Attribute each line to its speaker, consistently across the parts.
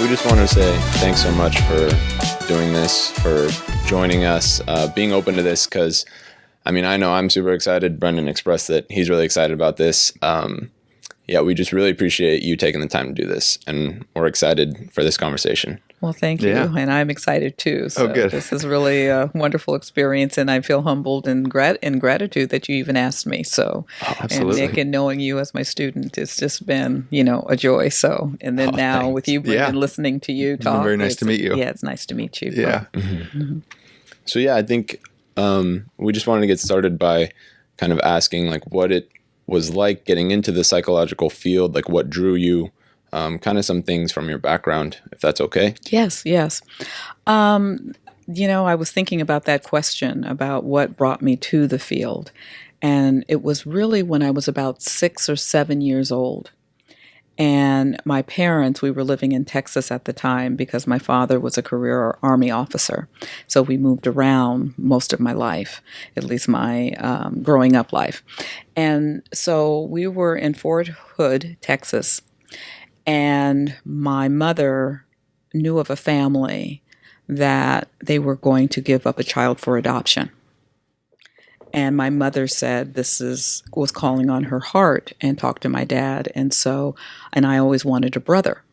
Speaker 1: we just want to say thanks so much for doing this, for joining us, being open to this, because, I mean, I know I'm super excited. Brendan expressed that he's really excited about this. We just really appreciate you taking the time to do this, and we're excited for this conversation.
Speaker 2: Well, thank you, and I'm excited too. So
Speaker 3: good.
Speaker 2: This is really a wonderful experience, and I feel humbled and in gratitude that you even asked me. So,
Speaker 3: absolutely.
Speaker 2: And Nick, and knowing you as my student, it's just been, a joy. So, and then now
Speaker 1: thanks.
Speaker 2: with you, Brendan, listening to you talk,
Speaker 3: very nice to meet you.
Speaker 2: Yeah, it's nice to meet you.
Speaker 3: Yeah.
Speaker 1: So I think we just wanted to get started by kind of asking like what it was like getting into the psychological field, like what drew you. Kind of some things from your background, if that's okay.
Speaker 2: Yes. I was thinking about that question about what brought me to the field. And it was really when I was about 6 or 7 years old. And my parents, we were living in Texas at the time because my father was a career Army officer. So we moved around most of my life, at least my growing up life. And so we were in Fort Hood, Texas. And my mother knew of a family that they were going to give up a child for adoption. And my mother said was calling on her heart, and talked to my dad. And I always wanted a brother.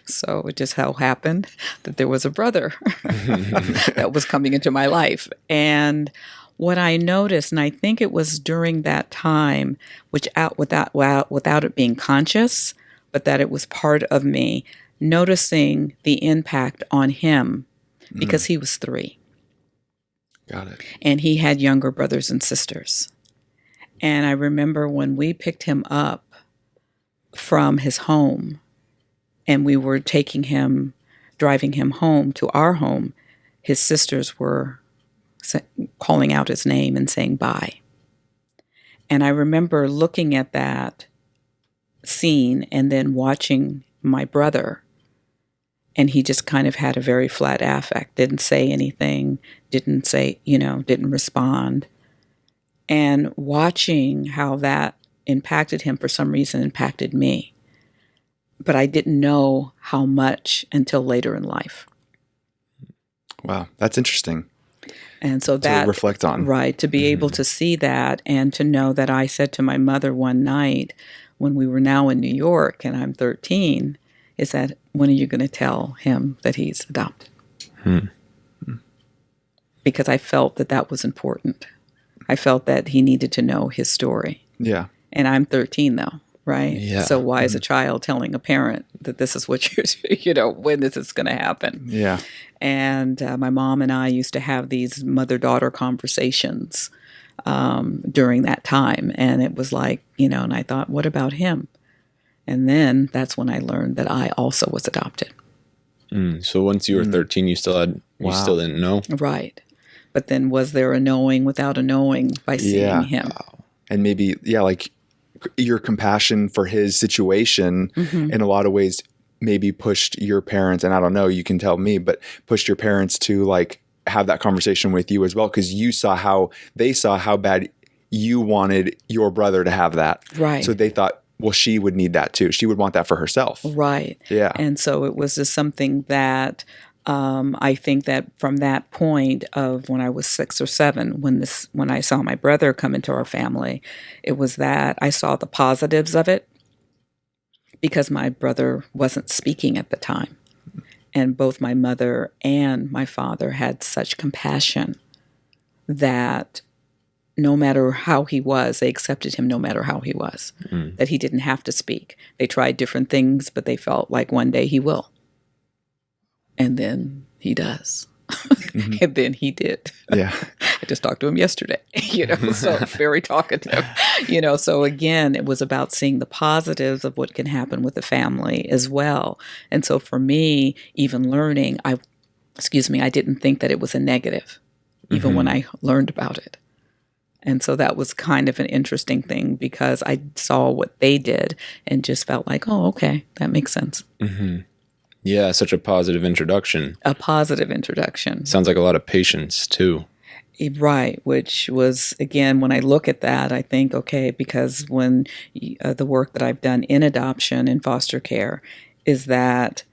Speaker 2: So it just so happened that there was a brother that was coming into my life. And what I noticed, and I think it was during that time, without it being conscious, but that it was part of me noticing the impact on him because he was 3.
Speaker 3: Got it.
Speaker 2: And he had younger brothers and sisters. And I remember when we picked him up from his home and we were driving him home to our home, his sisters were calling out his name and saying bye. And I remember looking at that scene and then watching my brother, and he just kind of had a very flat affect, didn't say anything, didn't respond. And watching how that impacted him, for some reason impacted me. But I didn't know how much until later in life.
Speaker 3: Wow, that's interesting.
Speaker 2: And so that
Speaker 3: to reflect on.
Speaker 2: Right, to be able to see that, and to know that I said to my mother one night when we were now in New York and I'm 13, is that, when are you going to tell him that he's adopted? Because I felt that was important. I felt that he needed to know his story.
Speaker 3: Yeah.
Speaker 2: And I'm 13 though, right?
Speaker 1: Yeah.
Speaker 2: So why is a child telling a parent that this is what you're, when this is going to happen?
Speaker 3: Yeah.
Speaker 2: And my mom and I used to have these mother-daughter conversations during that time. And it was like, and I thought, what about him? And then that's when I learned that I also was adopted.
Speaker 1: So once you were 13, you still didn't know?
Speaker 2: Right. But then was there a knowing without a knowing by seeing him?
Speaker 3: And maybe, like your compassion for his situation in a lot of ways maybe pushed your parents, and I don't know, you can tell me, but pushed your parents to like have that conversation with you as well, because they saw how bad you wanted your brother to have that.
Speaker 2: Right.
Speaker 3: So they thought, well, she would need that too. She would want that for herself.
Speaker 2: Right.
Speaker 3: Yeah.
Speaker 2: And so it was just something that I think that from that point of when I was 6 or 7, when I saw my brother come into our family, it was that I saw the positives of it because my brother wasn't speaking at the time. And both my mother and my father had such compassion that no matter how he was, they accepted him no matter how he was, that he didn't have to speak. They tried different things, but they felt like one day he will. And then he does. And then he did.
Speaker 3: Yeah.
Speaker 2: I just talked to him yesterday, so very talkative, so again, it was about seeing the positives of what can happen with a family as well. And so for me, even learning, I didn't think that it was a negative, even when I learned about it. And so that was kind of an interesting thing because I saw what they did and just felt like, oh, okay, that makes sense.
Speaker 1: Yeah, such a positive introduction.
Speaker 2: A positive introduction.
Speaker 1: Sounds like a lot of patience too.
Speaker 2: Right, which was, again, when I look at that, I think, okay, because when the work that I've done in adoption and foster care is that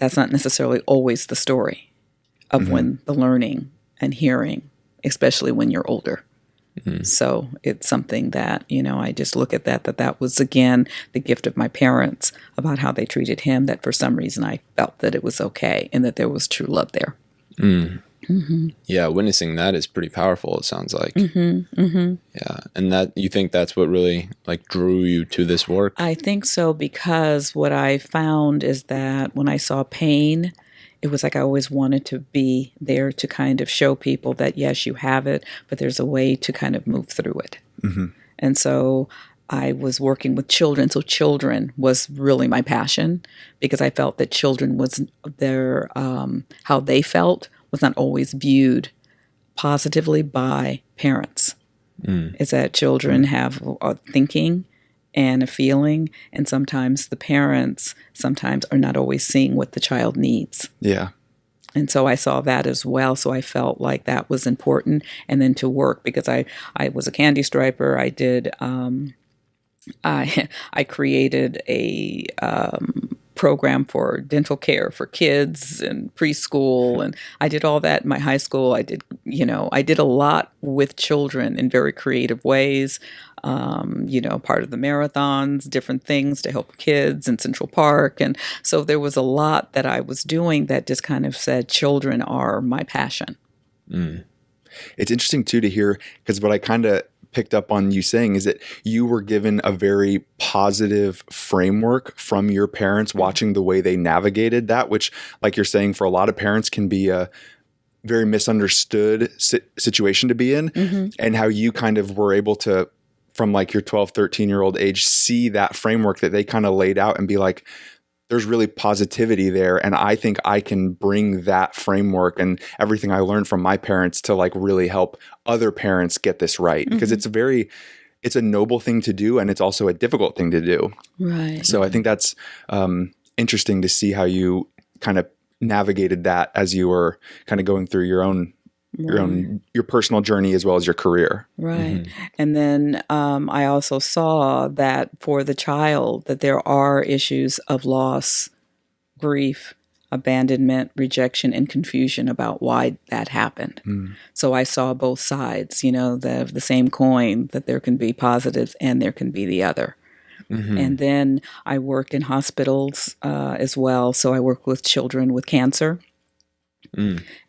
Speaker 2: that's not necessarily always the story of when the learning and hearing, especially when you're older. So it's something that, I just look at that was, again, the gift of my parents about how they treated him, that for some reason I felt that it was okay and that there was true love there.
Speaker 1: Yeah, witnessing that is pretty powerful, it sounds like. Yeah, and that you think that's what really drew you to this work?
Speaker 2: I think so, because what I found is that when I saw pain, it was like I always wanted to be there to kind of show people that, yes, you have it, but there's a way to kind of move through it. And so I was working with children. So children was really my passion, because I felt that children was their, how they felt was not always viewed positively by parents. Is that children have a thinking and a feeling, and sometimes the parents are not always seeing what the child needs.
Speaker 3: Yeah.
Speaker 2: And so I saw that as well. So I felt like that was important. And then to work, because I was a candy striper. I did, I created a program for dental care for kids and preschool. And I did all that in my high school. I did a lot with children in very creative ways. Part of the marathons, different things to help kids in Central Park. And so there was a lot that I was doing that just kind of said children are my passion.
Speaker 3: It's interesting too to hear, because what I kind of picked up on you saying is that you were given a very positive framework from your parents, watching the way they navigated that, which, like you're saying, for a lot of parents can be a very misunderstood situation to be in, and how you kind of were able to, from like your 12, 13-year-old age, see that framework that they kind of laid out and be like, there's really positivity there. And I think I can bring that framework and everything I learned from my parents to really help other parents get this right. Because it's a noble thing to do, and it's also a difficult thing to do.
Speaker 2: Right.
Speaker 3: So I think that's interesting to see how you kind of navigated that as you were kind of going through your personal journey as well as your career.
Speaker 2: Right. And then I also saw that for the child, that there are issues of loss, grief, abandonment, rejection, and confusion about why that happened. So I saw both sides, the same coin, that there can be positives and there can be the other. And then I worked in hospitals as well. So I worked with children with cancer.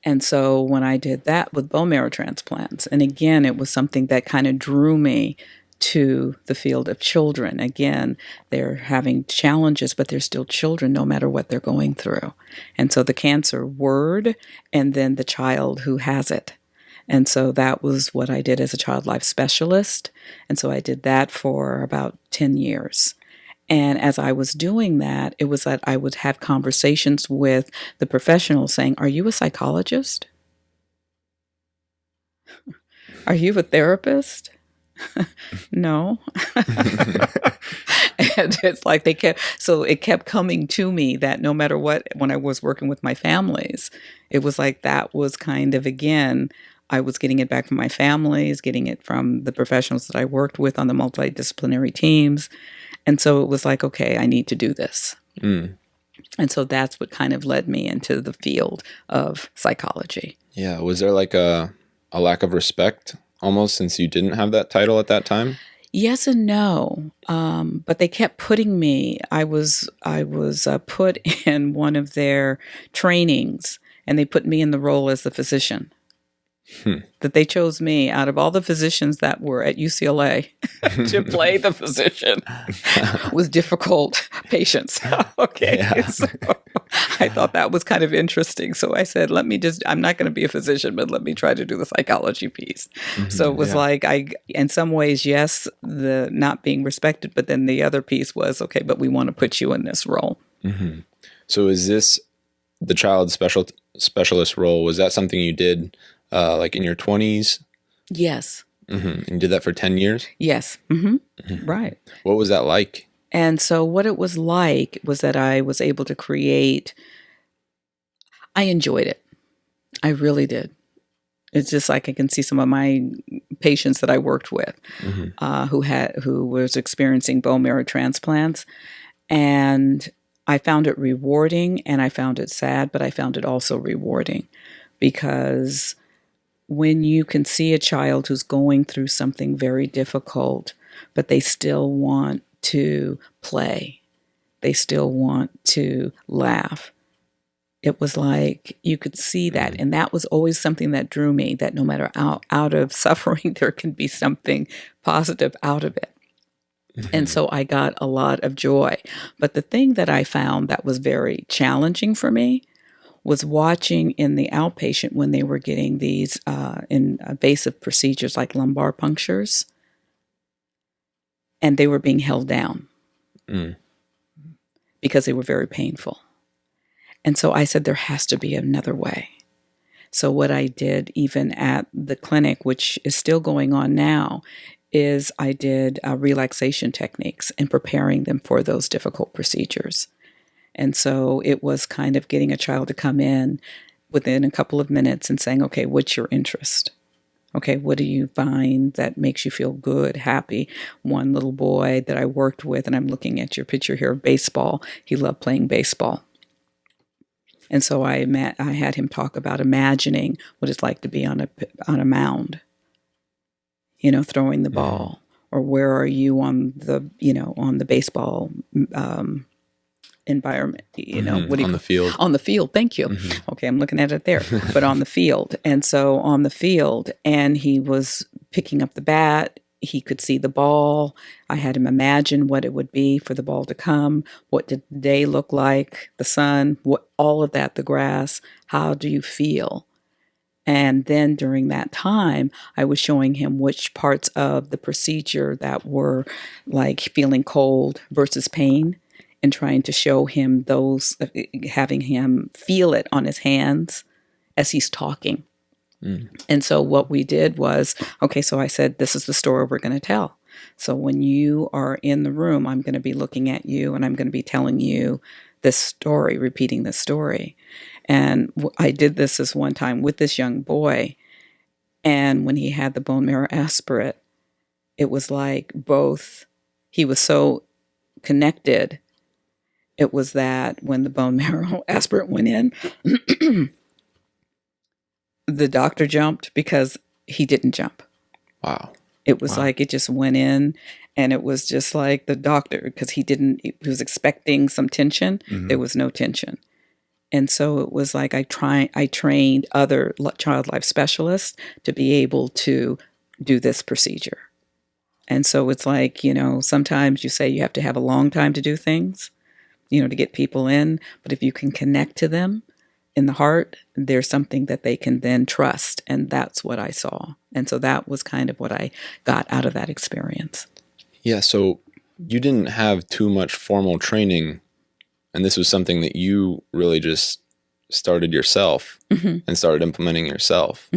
Speaker 2: And so when I did that with bone marrow transplants, and again, it was something that kind of drew me to the field of children. Again, they're having challenges, but they're still children no matter what they're going through. And so the cancer word, and then the child who has it. And so that was what I did as a child life specialist. And so I did that for about 10 years. And as I was doing that, it was that I would have conversations with the professionals saying, "Are you a psychologist? Are you a therapist?" No. And it's like it kept coming to me that no matter what, when I was working with my families, it was like that was kind of, again, I was getting it back from my families, getting it from the professionals that I worked with on the multidisciplinary teams. And so it was like, okay, I need to do this. And so that's what kind of led me into the field of psychology. Yeah.
Speaker 1: Was there a lack of respect almost, since you didn't have that title at that time?
Speaker 2: Yes and no. But they kept putting me, I was put in one of their trainings, and they put me in the role as the physician. That they chose me out of all the physicians that were at UCLA to play the physician with difficult patients. Okay. Yeah. So I thought that was kind of interesting. So I said, I'm not going to be a physician, but let me try to do the psychology piece. So it was in some ways, yes, the not being respected, but then the other piece was, okay, but we want to put you in this role.
Speaker 1: So is this the child specialist role? Was that something you did in your 20s?
Speaker 2: Yes.
Speaker 1: And you did that for 10 years?
Speaker 2: Yes. Right.
Speaker 1: What was that like?
Speaker 2: And so what it was like was that I was able to create, I enjoyed it. I really did. It's just like I can see some of my patients that I worked with who was experiencing bone marrow transplants. And I found it rewarding and I found it sad, but I found it also rewarding because when you can see a child who's going through something very difficult, but they still want to play, they still want to laugh. It was like you could see that. And that was always something that drew me, that no matter out of suffering, there can be something positive out of it. And so I got a lot of joy. But the thing that I found that was very challenging for me was watching in the outpatient when they were getting these invasive procedures like lumbar punctures, and they were being held down because they were very painful. And so I said, there has to be another way. So what I did, even at the clinic, which is still going on now, is I did relaxation techniques and preparing them for those difficult procedures. And so it was kind of getting a child to come in within a couple of minutes and saying, okay, what's your interest? Okay, what do you find that makes you feel good, happy? One little boy that I worked with, and I'm looking at your picture here, baseball. He loved playing baseball. And so I had him talk about imagining what it's like to be on a mound, throwing the ball, or where are you on the baseball environment,
Speaker 1: on the field.
Speaker 2: On the field, thank you. Okay, I'm looking at it there, but on the field. And so on the field, and he was picking up the bat. He could see the ball. I had him imagine what it would be for the ball to come. What did the day look like? The sun, all of that, the grass. How do you feel? And then during that time, I was showing him which parts of the procedure that were like feeling cold versus pain, and trying to show him those, having him feel it on his hands as he's talking. And so what we did was, okay, so I said, this is the story we're going to tell. So when you are in the room, I'm going to be looking at you and I'm going to be telling you this story, repeating this story. And I did this one time with this young boy. And when he had the bone marrow aspirate, it was like he was so connected. It was that when the bone marrow aspirate went in, the doctor jumped because he didn't jump.
Speaker 1: Wow.
Speaker 2: It was like it just went in, and it was just like the doctor, because he was expecting some tension. There was no tension. And so it was like I trained other child life specialists to be able to do this procedure. And so it's like, sometimes you say you have to have a long time to do things, to get people in. But if you can connect to them in the heart, there's something that they can then trust. And that's what I saw. And so that was kind of what I got out of that experience.
Speaker 1: Yeah. So you didn't have too much formal training, and this was something that you really just started yourself and started implementing yourself.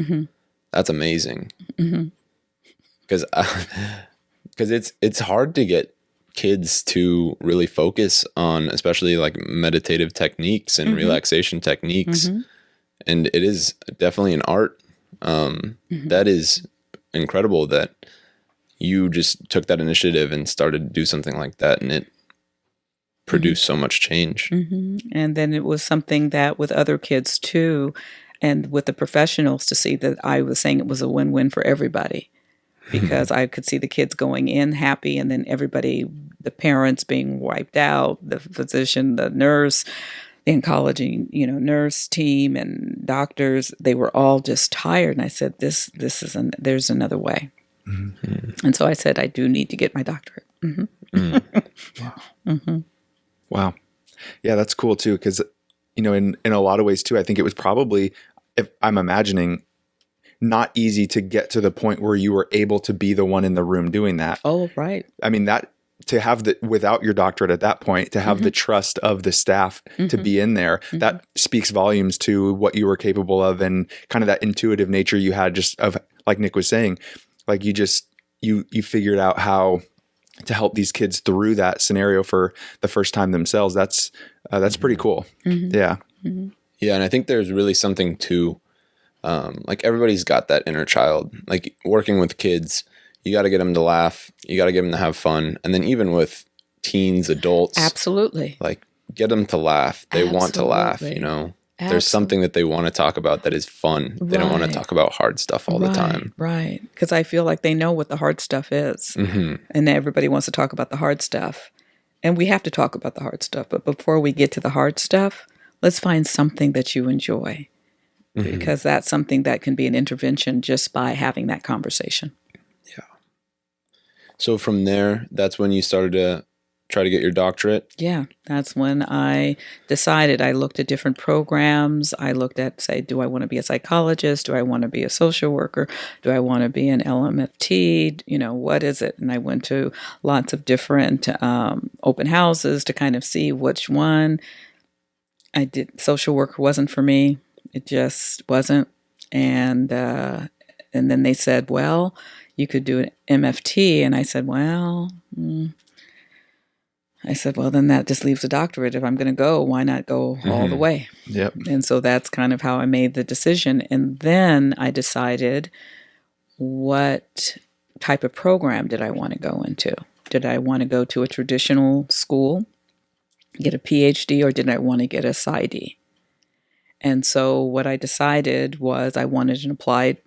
Speaker 1: That's amazing. Because it's hard to get kids to really focus on, especially like meditative techniques and relaxation techniques. And it is definitely an art. That is incredible that you just took that initiative and started to do something like that, and it produced so much change. And
Speaker 2: then it was something that with other kids too, and with the professionals, to see that I was saying it was a win-win for everybody. Because I could see the kids going in happy, and then everybody, the parents being wiped out, the physician, the nurse, the oncology, nurse team and doctors, they were all just tired. And I said, there's another way. And so I said, I do need to get my doctorate.
Speaker 3: Wow. Yeah, that's cool too. Because, in a lot of ways too, I think it was probably, if I'm imagining, not easy to get to the point where you were able to be the one in the room doing that.
Speaker 2: Oh, right.
Speaker 3: I mean, that to have without your doctorate at that point, to have the trust of the staff to be in there, that speaks volumes to what you were capable of, and kind of that intuitive nature you had, just of, like Nick was saying, like you figured out how to help these kids through that scenario for the first time themselves. That's pretty cool. Yeah.
Speaker 1: Yeah. And I think there's really something to, like, everybody's got that inner child. Like, working with kids, you got to get them to laugh. You got to get them to have fun. And then even with teens, adults.
Speaker 2: Absolutely.
Speaker 1: Like, get them to laugh. They want to laugh,
Speaker 2: Absolutely.
Speaker 1: you know.
Speaker 2: Absolutely.
Speaker 1: There's something that they want to talk about that is fun. They don't want to
Speaker 2: Right.
Speaker 1: talk about hard stuff all the time.
Speaker 2: Right. Because I feel like they know what the hard stuff is. And everybody wants to talk about the hard stuff. And we have to talk about the hard stuff. But before we get to the hard stuff, let's find something that you enjoy. Because that's something that can be an intervention just by having that conversation.
Speaker 1: Yeah. So from there, that's when you started to try to get your doctorate?
Speaker 2: Yeah, that's when I decided. I looked at different programs. I looked at, say, do I want to be a psychologist? Do I want to be a social worker? Do I want to be an LMFT? You know, what is it? And I went to lots of different open houses to kind of see which one. I did. Social worker wasn't for me. It just wasn't. And then they said, well, you could do an MFT. And I said, well, then that just leaves a doctorate. If I'm going to go, why not go all the way?
Speaker 3: Yep.
Speaker 2: And so that's kind of how I made the decision. And then I decided what type of program did I want to go into? Did I want to go to a traditional school, get a PhD, or did I want to get a PsyD? And so what I decided was I wanted an applied,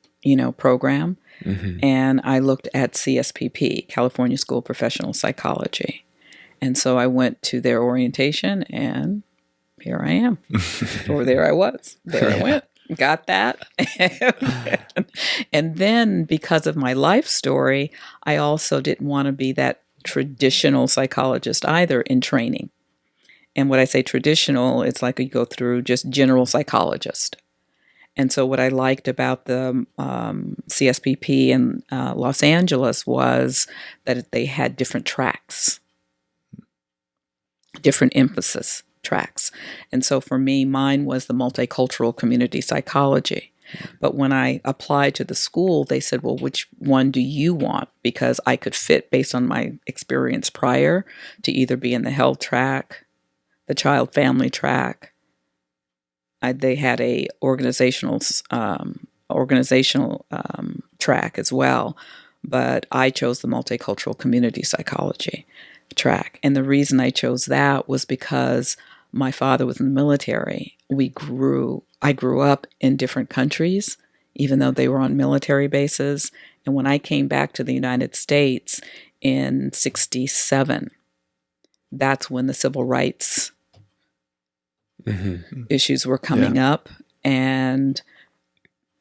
Speaker 2: program. And I looked at CSPP, California School of Professional Psychology. And so I went to their orientation, and here I am. Or there I was. There I went. Got that. And then because of my life story, I also didn't want to be that traditional psychologist either in training. And when I say traditional, it's like you go through just general psychologist. And so what I liked about the CSPP in Los Angeles was that they had different tracks. Different emphasis tracks. And so for me, mine was the multicultural community psychology. But when I applied to the school, they said, well, which one do you want? Because I could fit based on my experience prior to either be in the health track, the child family track. They had a organizational track as well. But I chose the multicultural community psychology track. And the reason I chose that was because my father was in the military. I grew up in different countries, even though they were on military bases. And when I came back to the United States in 1967, that's when the civil rights issues were coming up, and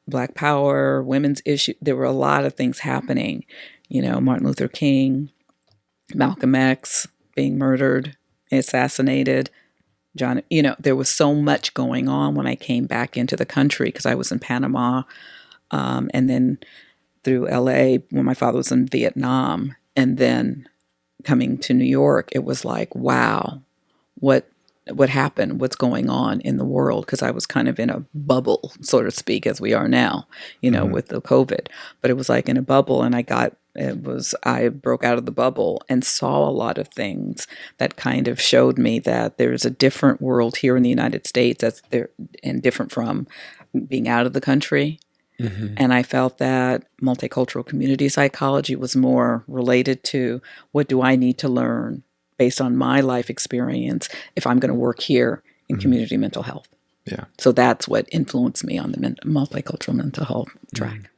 Speaker 2: Black Power, women's issue. There were a lot of things happening. Martin Luther King, Malcolm X being murdered, assassinated. John, there was so much going on when I came back into the country because I was in Panama, and then through LA when my father was in Vietnam, and then coming to New York. It was like, wow, what happened? What's going on in the world? Because I was kind of in a bubble, so to speak, as we are now, with the COVID. But it was like in a bubble, and I broke out of the bubble and saw a lot of things that kind of showed me that there's a different world here in the United States and different from being out of the country. And I felt that multicultural community psychology was more related to what do I need to learn based on my life experience if I'm going to work here in community mental health.
Speaker 3: Yeah.
Speaker 2: So that's what influenced me on the multicultural mental health track.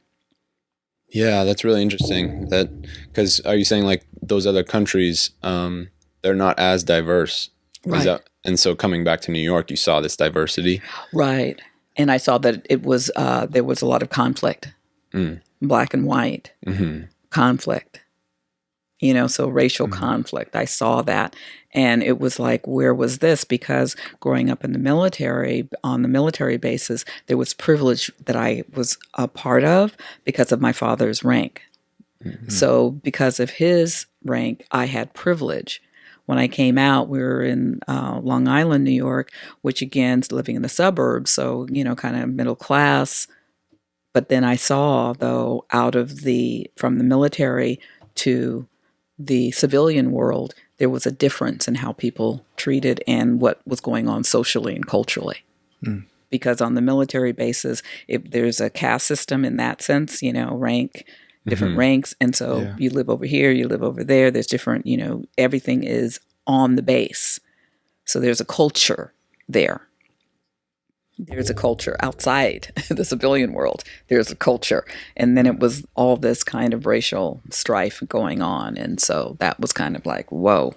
Speaker 1: Yeah, that's really interesting. Because are you saying like those other countries, they're not as diverse?
Speaker 2: Right.
Speaker 1: And so coming back to New York, you saw this diversity?
Speaker 2: Right. And I saw that it was there was a lot of conflict, black and white conflict, so racial conflict. I saw that. And it was like, where was this? Because growing up in the military, on the military bases, there was privilege that I was a part of because of my father's rank. So because of his rank, I had privilege. When I came out, we were in Long Island, New York, which again is living in the suburbs, so, kind of middle class. But then I saw, though, from the military to the civilian world, there was a difference in how people treated and what was going on socially and culturally. Because on the military bases, there's a caste system in that sense, rank, different ranks. And so you live over here, you live over there. There's different, everything is on the base. So there's a culture there. There's a culture outside the civilian world. There's a culture. And then it was all this kind of racial strife going on. And so that was kind of like, whoa,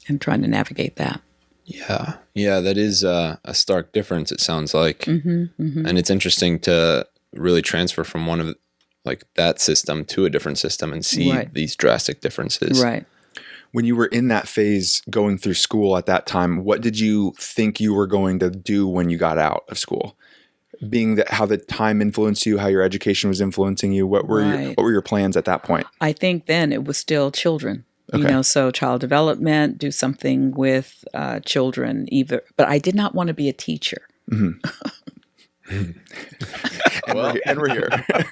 Speaker 2: and trying to navigate that.
Speaker 1: Yeah. Yeah, that is a stark difference, it sounds like. And it's interesting to really transfer from one of like that system to a different system and see these drastic differences.
Speaker 2: Right.
Speaker 3: When you were in that phase going through school at that time, what did you think you were going to do when you got out of school? Being that how the time influenced you, how your education was influencing you, what were your plans at that point?
Speaker 2: I think then it was still children. Okay. So child development, do something with children, either. But I did not want to be a teacher.
Speaker 3: And we're here.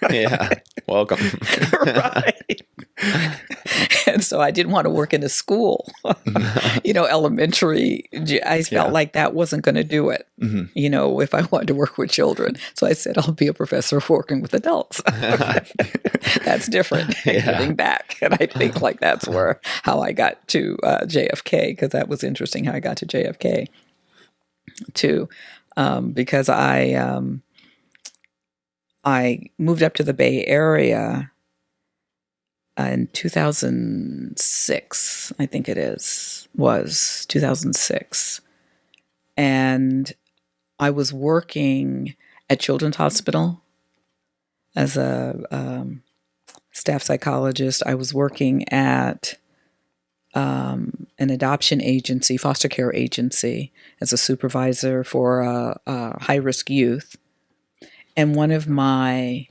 Speaker 1: Yeah. Welcome.
Speaker 2: Right. And so I didn't want to work in a school, elementary. I felt like that wasn't going to do it, if I wanted to work with children. So I said, I'll be a professor working with adults. That's different, giving back. And I think like that's how I got to JFK, because that was interesting how I got to JFK too, because I moved up to the Bay Area in 2006, I think was 2006. And I was working at Children's Hospital as a staff psychologist. I was working at an adoption agency, foster care agency, as a supervisor for high-risk youth. And one of my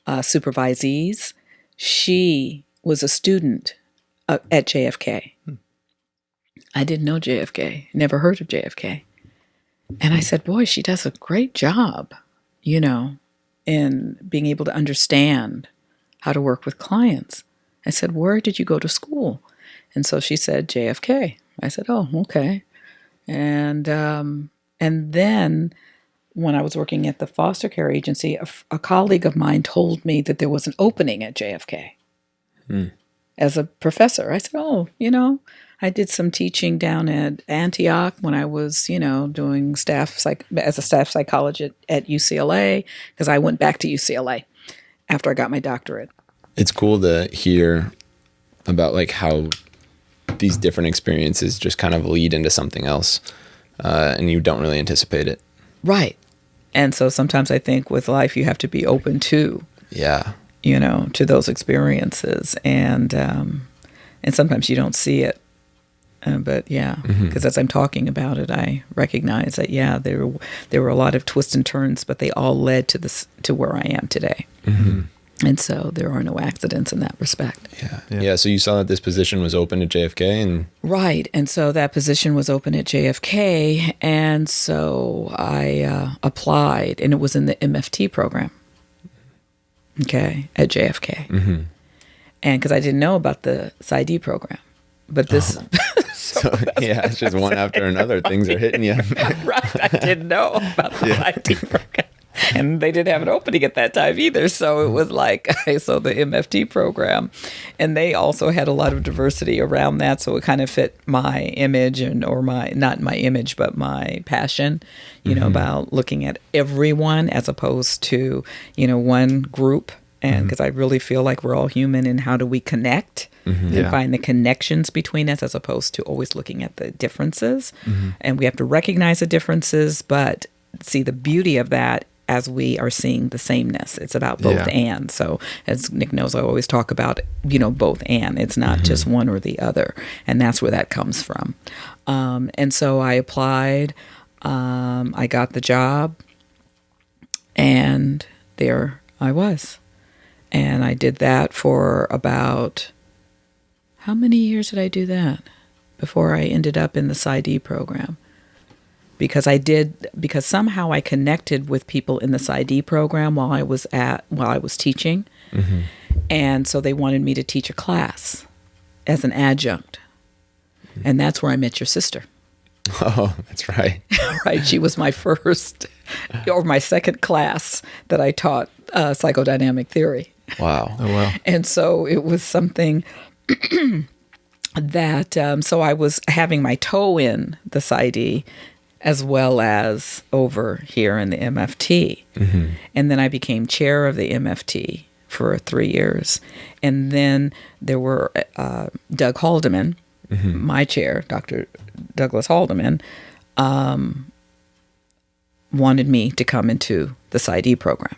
Speaker 2: supervisees, she was a student at JFK. I didn't know JFK, never heard of JFK. And I said, boy, she does a great job, in being able to understand how to work with clients. I said, where did you go to school? And so she said, JFK. I said, oh, okay. And then when I was working at the foster care agency, a colleague of mine told me that there was an opening at JFK as a professor. I said, oh, I did some teaching down at Antioch when I was, doing as a staff psychologist at UCLA, because I went back to UCLA after I got my doctorate.
Speaker 1: It's cool to hear about like how these different experiences just kind of lead into something else, and you don't really anticipate it.
Speaker 2: Right. And so sometimes I think with life, you have to be open to, to those experiences. And sometimes you don't see it. But because as I'm talking about it, I recognize that, there were a lot of twists and turns, but they all led to where I am today. And so there are no accidents in that respect.
Speaker 1: Yeah. So you saw that this position was open at JFK, and
Speaker 2: right. And so that position was open at JFK, and so I applied, and it was in the MFT program. Okay, at JFK, and because I didn't know about the PsyD program, but this.
Speaker 1: It's just one after another. Things are hitting you.
Speaker 2: Right. I didn't know about the PsyD program. And they didn't have an opening at that time either. So it was like, so the MFT program. And they also had a lot of diversity around that. So it kind of fit my image not my image, but my passion, about looking at everyone as opposed to, one group. And because I really feel like we're all human, and how do we connect and find the connections between us as opposed to always looking at the differences. And we have to recognize the differences, but see the beauty of that as we are seeing the sameness. It's about both and. So as Nick knows, I always talk about, both and. It's not just one or the other. And that's where that comes from. And so I applied. I got the job. And there I was. And I did that for about, how many years did I do that before I ended up in the PsyD program? Because somehow I connected with people in the PsyD program while I was teaching. And so they wanted me to teach a class as an adjunct. And that's where I met your sister.
Speaker 1: Oh, that's right.
Speaker 2: Right. She was my first or my second class that I taught psychodynamic theory.
Speaker 1: Wow.
Speaker 3: Oh, wow.
Speaker 2: And so it was something that so I was having my toe in the PsyD as well as over here in the MFT. And then I became chair of the MFT for 3 years. And then there were Doug Haldeman, my chair, Dr. Douglas Haldeman, wanted me to come into the PsyD program.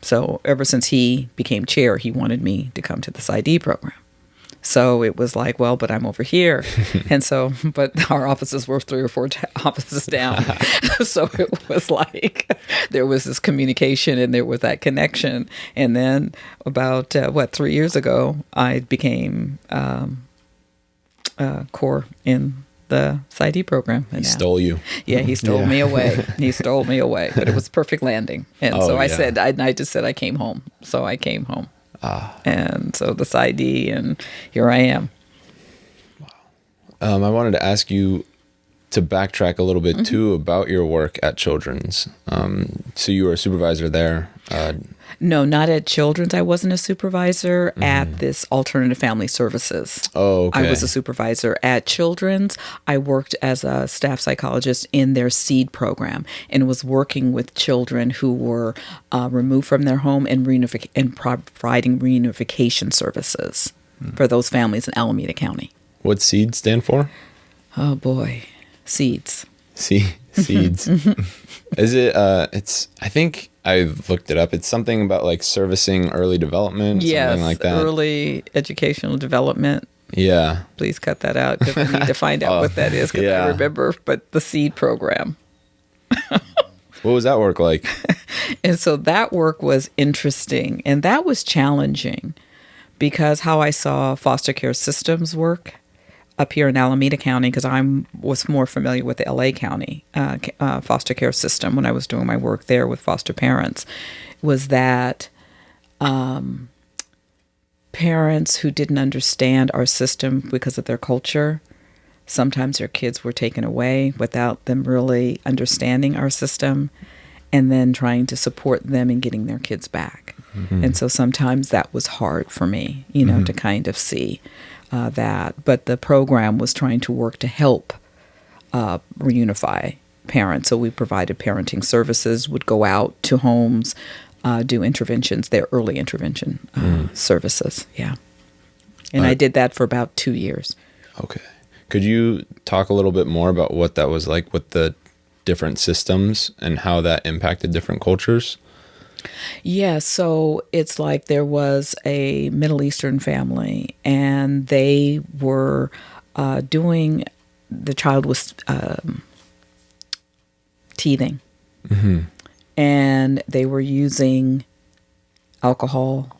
Speaker 2: So ever since he became chair, he wanted me to come to the PsyD program. So it was like, well, but I'm over here. And so, but our offices were 3 or 4 offices down. So it was like, there was this communication and there was that connection. And then about, 3 years ago, I became core in the PsyD program.
Speaker 1: He stole you.
Speaker 2: Yeah, he stole me away. He stole me away. But it was perfect landing. And so I said, I just said I came home. So I came home. And so the PsyD, and here I am.
Speaker 1: Wow. I wanted to ask you to backtrack a little bit too about your work at Children's. So you were a supervisor there.
Speaker 2: No, not at Children's. I wasn't a supervisor at this Alternative Family Services.
Speaker 1: Oh, okay.
Speaker 2: I was a supervisor at Children's. I worked as a staff psychologist in their SEED program and was working with children who were removed from their home and providing reunification services for those families in Alameda County.
Speaker 1: What SEED stand for?
Speaker 2: Oh, boy. SEEDS.
Speaker 1: Seeds. Is it, I think I looked it up. It's something about like servicing early development, something like that.
Speaker 2: Early educational development.
Speaker 1: Yeah.
Speaker 2: Please cut that out because I need to find out what that is because I remember, but the SEED program.
Speaker 1: What was that work like?
Speaker 2: And so that work was interesting and that was challenging because how I saw foster care systems work up here in Alameda County, because I was more familiar with the LA County foster care system when I was doing my work there with foster parents, was that parents who didn't understand our system because of their culture, sometimes their kids were taken away without them really understanding our system and then trying to support them in getting their kids back. And so sometimes that was hard for me, to kind of see that. But the program was trying to work to help reunify parents. So we provided parenting services, would go out to homes, do interventions, their early intervention services. Yeah. And I did that for about 2 years.
Speaker 1: Okay. Could you talk a little bit more about what that was like with the different systems and how that impacted different cultures?
Speaker 2: Yeah, so it's like there was a Middle Eastern family, and they were the child was teething, and they were using alcohol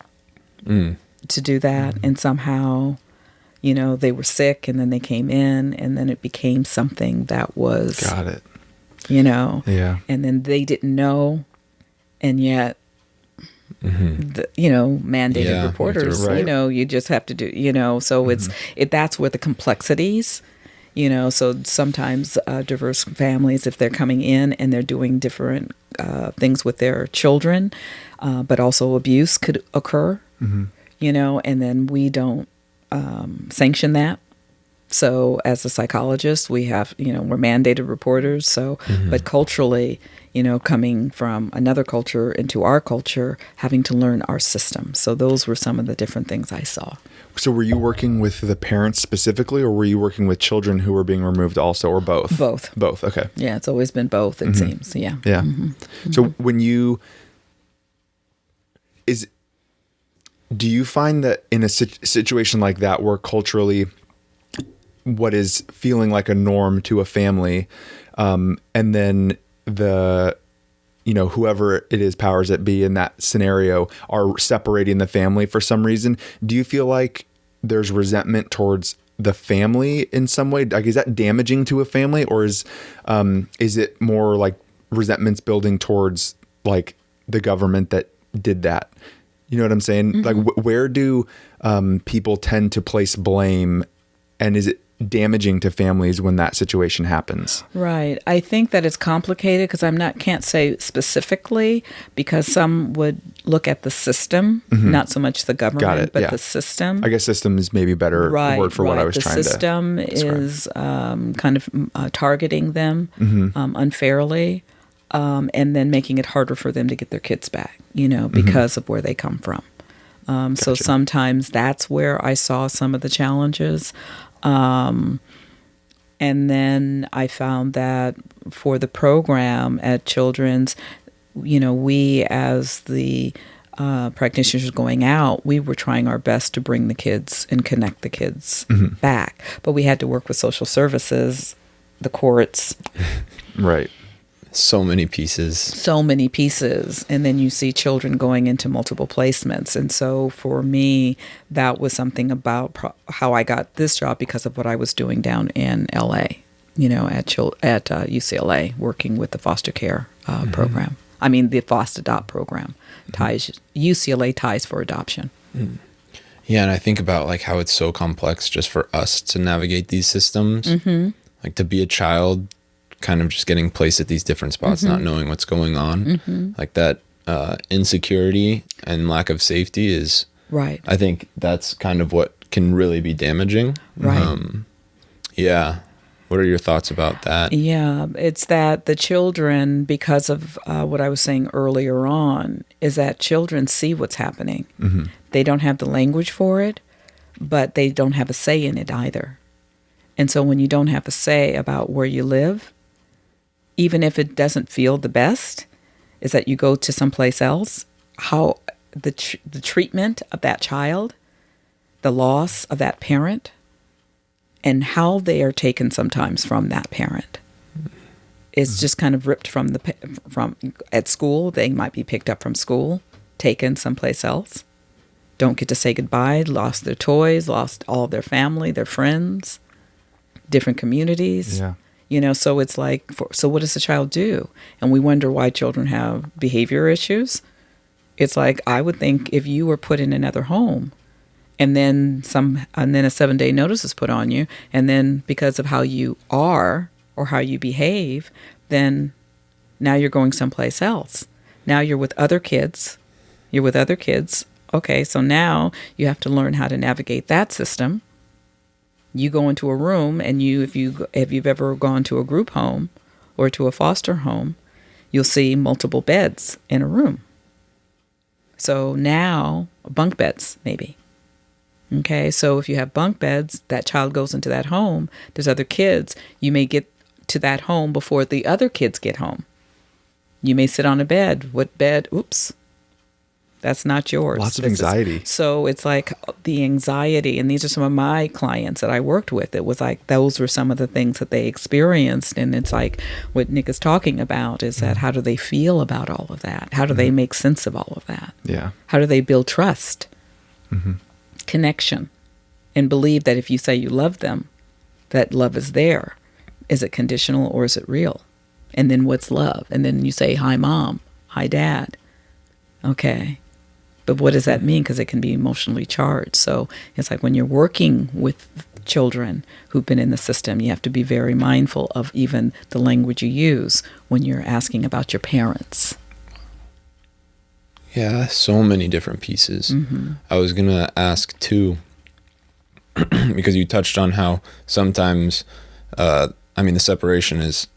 Speaker 2: to do that, and somehow, they were sick, and then they came in, and then it became something that was...
Speaker 3: Got it.
Speaker 2: Yeah. And then they didn't know. And yet, mandated reporters, you just have to do, so that's where the complexities, so sometimes diverse families, if they're coming in and they're doing different things with their children, but also abuse could occur, and then we don't sanction that. So as a psychologist, we have, we're mandated reporters. So, but culturally, coming from another culture into our culture, having to learn our system. So those were some of the different things I saw.
Speaker 3: So were you working with the parents specifically, or were you working with children who were being removed also, or both?
Speaker 2: Both.
Speaker 3: Both. Okay.
Speaker 2: Yeah. It's always been both, it seems. Yeah.
Speaker 3: Yeah. So when do you find that in a situation like that where culturally what is feeling like a norm to a family, and then whoever it is, powers that be in that scenario, are separating the family for some reason, do you feel like there's resentment towards the family in some way? Like, is that damaging to a family, or is it more like resentments building towards like the government that did that? You know what I'm saying? Like, where do people tend to place blame, and is it damaging to families when that situation happens?
Speaker 2: Right. I think that it's complicated because can't say specifically, because some would look at the system, not so much the government, but the system.
Speaker 3: I guess system is maybe a better word for what I was trying to describe.
Speaker 2: The system is kind of targeting them unfairly, and then making it harder for them to get their kids back, because of where they come from. So sometimes that's where I saw some of the challenges. And then I found that for the program at Children's, we as the practitioners going out, we were trying our best to bring the kids and connect the kids back. But we had to work with social services, the courts.
Speaker 3: Right.
Speaker 1: So many pieces.
Speaker 2: And then you see children going into multiple placements. And so for me, that was something about how I got this job because of what I was doing down in LA, at UCLA, working with the foster care program. I mean, the foster adopt program. UCLA ties for adoption.
Speaker 1: Yeah, and I think about like how it's so complex just for us to navigate these systems. Like to be a child, kind of just getting placed at these different spots, not knowing what's going on. Like that insecurity and lack of safety is,
Speaker 2: right.
Speaker 1: I think that's kind of what can really be damaging.
Speaker 2: Right.
Speaker 1: Yeah. What are your thoughts about that?
Speaker 2: Yeah, it's that the children, because of what I was saying earlier on, is that children see what's happening. They don't have the language for it, but they don't have a say in it either. And so when you don't have a say about where you live, even if it doesn't feel the best, is that you go to someplace else, how the treatment of that child, the loss of that parent, and how they are taken sometimes from that parent is just kind of ripped from at school. They might be picked up from school, taken someplace else, don't get to say goodbye, lost their toys, lost all of their family, their friends, different communities.
Speaker 3: Yeah.
Speaker 2: So it's like, so what does the child do? And we wonder why children have behavior issues. It's like, I would think if you were put in another home and then a 7-day notice is put on you, and then because of how you are or how you behave, then now you're going someplace else. Now you're with other kids. Okay, so now you have to learn how to navigate that system. You go into a room, and if you've ever gone to a group home or to a foster home, you'll see multiple beds in a room. So now, bunk beds maybe. Okay, so if you have bunk beds, that child goes into that home, there's other kids. You may get to that home before the other kids get home. You may sit on a bed. What bed? Oops. That's not yours.
Speaker 3: Lots of anxiety.
Speaker 2: So it's like the anxiety, and these are some of my clients that I worked with. It was like those were some of the things that they experienced, and it's like what Nick is talking about is that how do they feel about all of that? How do they make sense of all of that?
Speaker 3: Yeah.
Speaker 2: How do they build trust, connection, and believe that if you say you love them, that love is there? Is it conditional or is it real? And then what's love? And then you say, hi, Mom, hi, Dad. Okay. But what does that mean? Because it can be emotionally charged. So it's like when you're working with children who've been in the system, you have to be very mindful of even the language you use when you're asking about your parents.
Speaker 1: Yeah, so many different pieces. I was going to ask too, because you touched on how sometimes, the separation is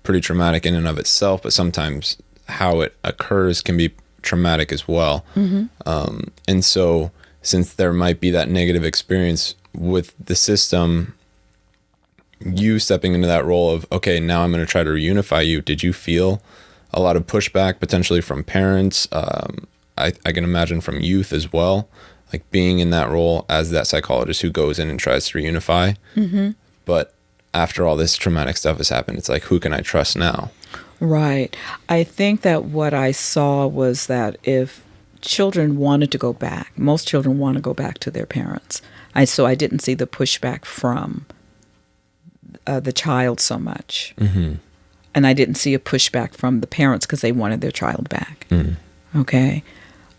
Speaker 1: pretty traumatic in and of itself, but sometimes how it occurs can be traumatic as well. And so since there might be that negative experience with the system, you stepping into that role of, okay, now I'm going to try to reunify you. Did you feel a lot of pushback potentially from parents? I can imagine from youth as well, like being in that role as that psychologist who goes in and tries to reunify. But after all this traumatic stuff has happened, it's like, who can I trust now?
Speaker 2: Right. I think that what I saw was that if children wanted to go back, most children want to go back to their parents. So I didn't see the pushback from the child so much. And I didn't see a pushback from the parents because they wanted their child back. Okay.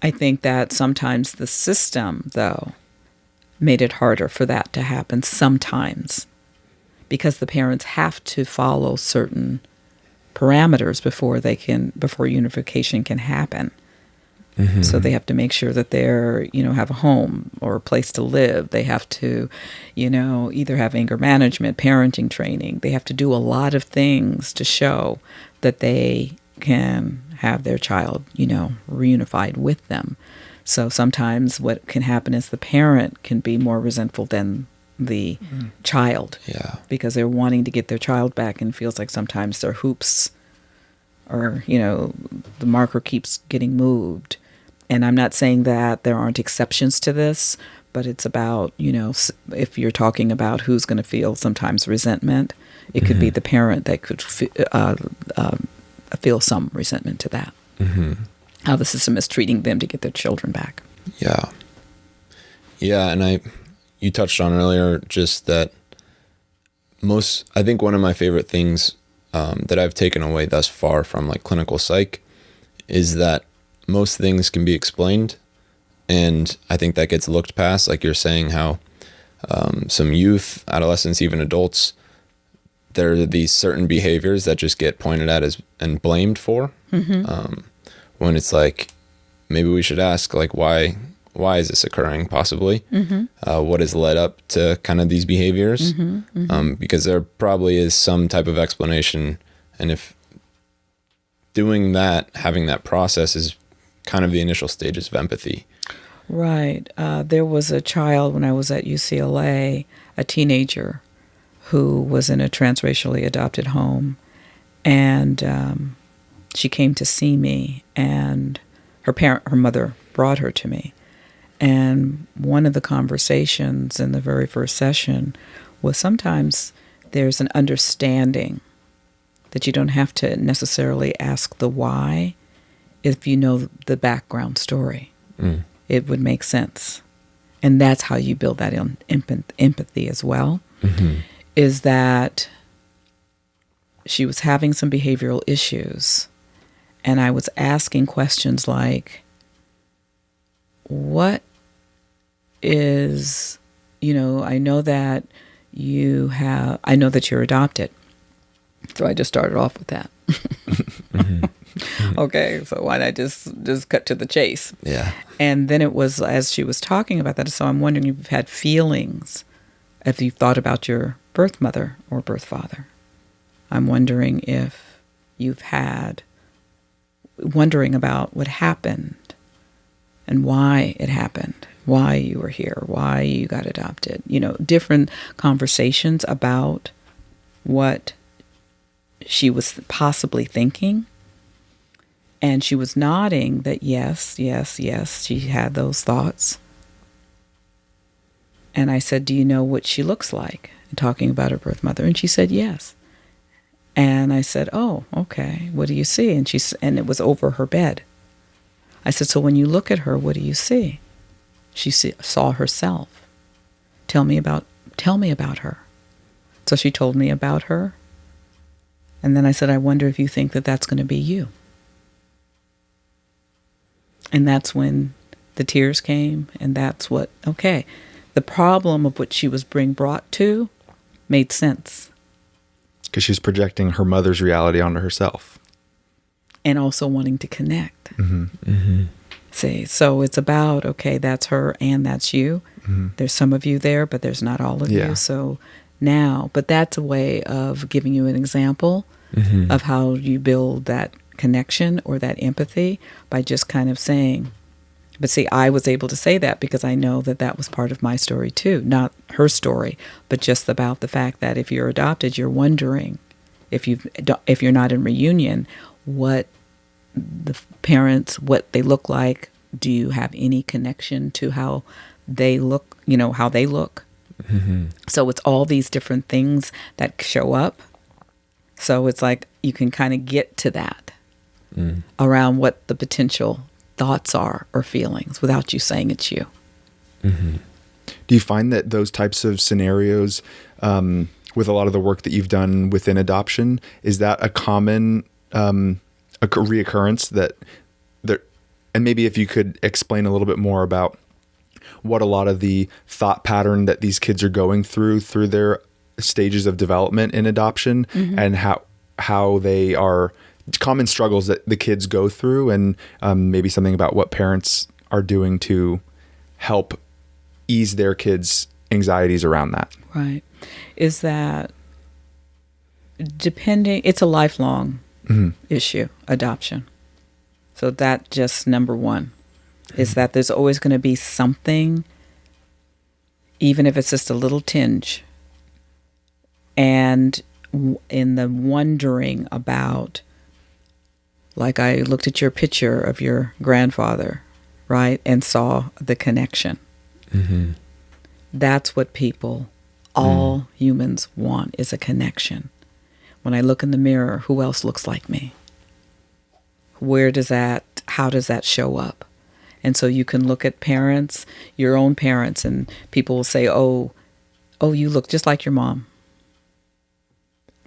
Speaker 2: I think that sometimes the system, though, made it harder for that to happen sometimes. because the parents have to follow certain parameters before unification can happen. Mm-hmm. So they have to make sure that they're, have a home or a place to live. They have to, either have anger management, parenting training. They have to do a lot of things to show that they can have their child, reunified with them. So sometimes what can happen is the parent can be more resentful than the child.
Speaker 1: Yeah.
Speaker 2: Because they're wanting to get their child back, and feels like sometimes their hoops or, the marker keeps getting moved. And I'm not saying that there aren't exceptions to this, but it's about, if you're talking about who's going to feel sometimes resentment, it could be the parent that could feel some resentment to that. Mm-hmm. How the system is treating them to get their children back.
Speaker 1: Yeah. Yeah, and you touched on earlier just that I think one of my favorite things that I've taken away thus far from like clinical psych is that most things can be explained, and I think that gets looked past. Like you're saying, how some youth, adolescents, even adults, there are these certain behaviors that just get pointed at and blamed for. Mm-hmm. When it's like, maybe we should ask, like, why is this occurring, possibly? Mm-hmm. What has led up to kind of these behaviors? Mm-hmm. Mm-hmm. Because there probably is some type of explanation, and if doing that, having that process is kind of the initial stages of empathy.
Speaker 2: Right. There was a child when I was at UCLA, a teenager, who was in a transracially adopted home, and she came to see me, and her mother brought her to me. And one of the conversations in the very first session was sometimes there's an understanding that you don't have to necessarily ask the why if you know the background story. Mm. It would make sense. And that's how you build that empathy as well, mm-hmm. is that she was having some behavioral issues, and I was asking questions like, what is, I know that you're adopted. So I just started off with that. Mm-hmm. Okay, so why not just cut to the chase?
Speaker 1: Yeah.
Speaker 2: And then it was, as she was talking about that, so I'm wondering if you've had feelings, if you've thought about your birth mother or birth father. I'm wondering if you've had wondering about what happened and why it happened, why you were here, why you got adopted. Different conversations about what she was possibly thinking. And she was nodding that yes, she had those thoughts. And I said, do you know what she looks like? And talking about her birth mother. And she said, yes. And I said, oh, okay, what do you see? And it was over her bed. I said, so when you look at her, what do you see? She saw herself. Tell me about her. So she told me about her. And then I said, I wonder if you think that that's going to be you. And that's when the tears came, and that's what, okay, the problem of what she was being brought to made sense.
Speaker 3: Because she's projecting her mother's reality onto herself.
Speaker 2: And also wanting to connect.
Speaker 3: Mm-hmm. Mm-hmm.
Speaker 2: See, so it's about, okay, that's her and that's you. Mm-hmm. There's some of you there, but there's not all of you. So now, but that's a way of giving you an example mm-hmm. of how you build that connection or that empathy by just kind of saying, but see, I was able to say that because I know that was part of my story too, not her story, but just about the fact that if you're adopted, you're wondering if you're not in reunion, what the parents, what they look like. Do you have any connection to how they look, how they look? Mm-hmm. So it's all these different things that show up. So it's like you can kind of get to that around what the potential thoughts are or feelings without you saying it's you.
Speaker 3: Mm-hmm. Do you find that those types of scenarios, with a lot of the work that you've done within adoption, is that a common a reoccurrence that there? And maybe if you could explain a little bit more about what a lot of the thought pattern that these kids are going through their stages of development in adoption and how they are common struggles that the kids go through, and maybe something about what parents are doing to help ease their kids' anxieties around that.
Speaker 2: Right. Is that it's a lifelong issue, adoption. So that just number one is that there's always going to be something, even if it's just a little tinge. And in the wondering about, like I looked at your picture of your grandfather, right, and saw the connection. Mm-hmm. That's what all humans want, is a connection. When I look in the mirror, who else looks like me? How does that show up? And so you can look at parents, your own parents, and people will say, oh, you look just like your mom,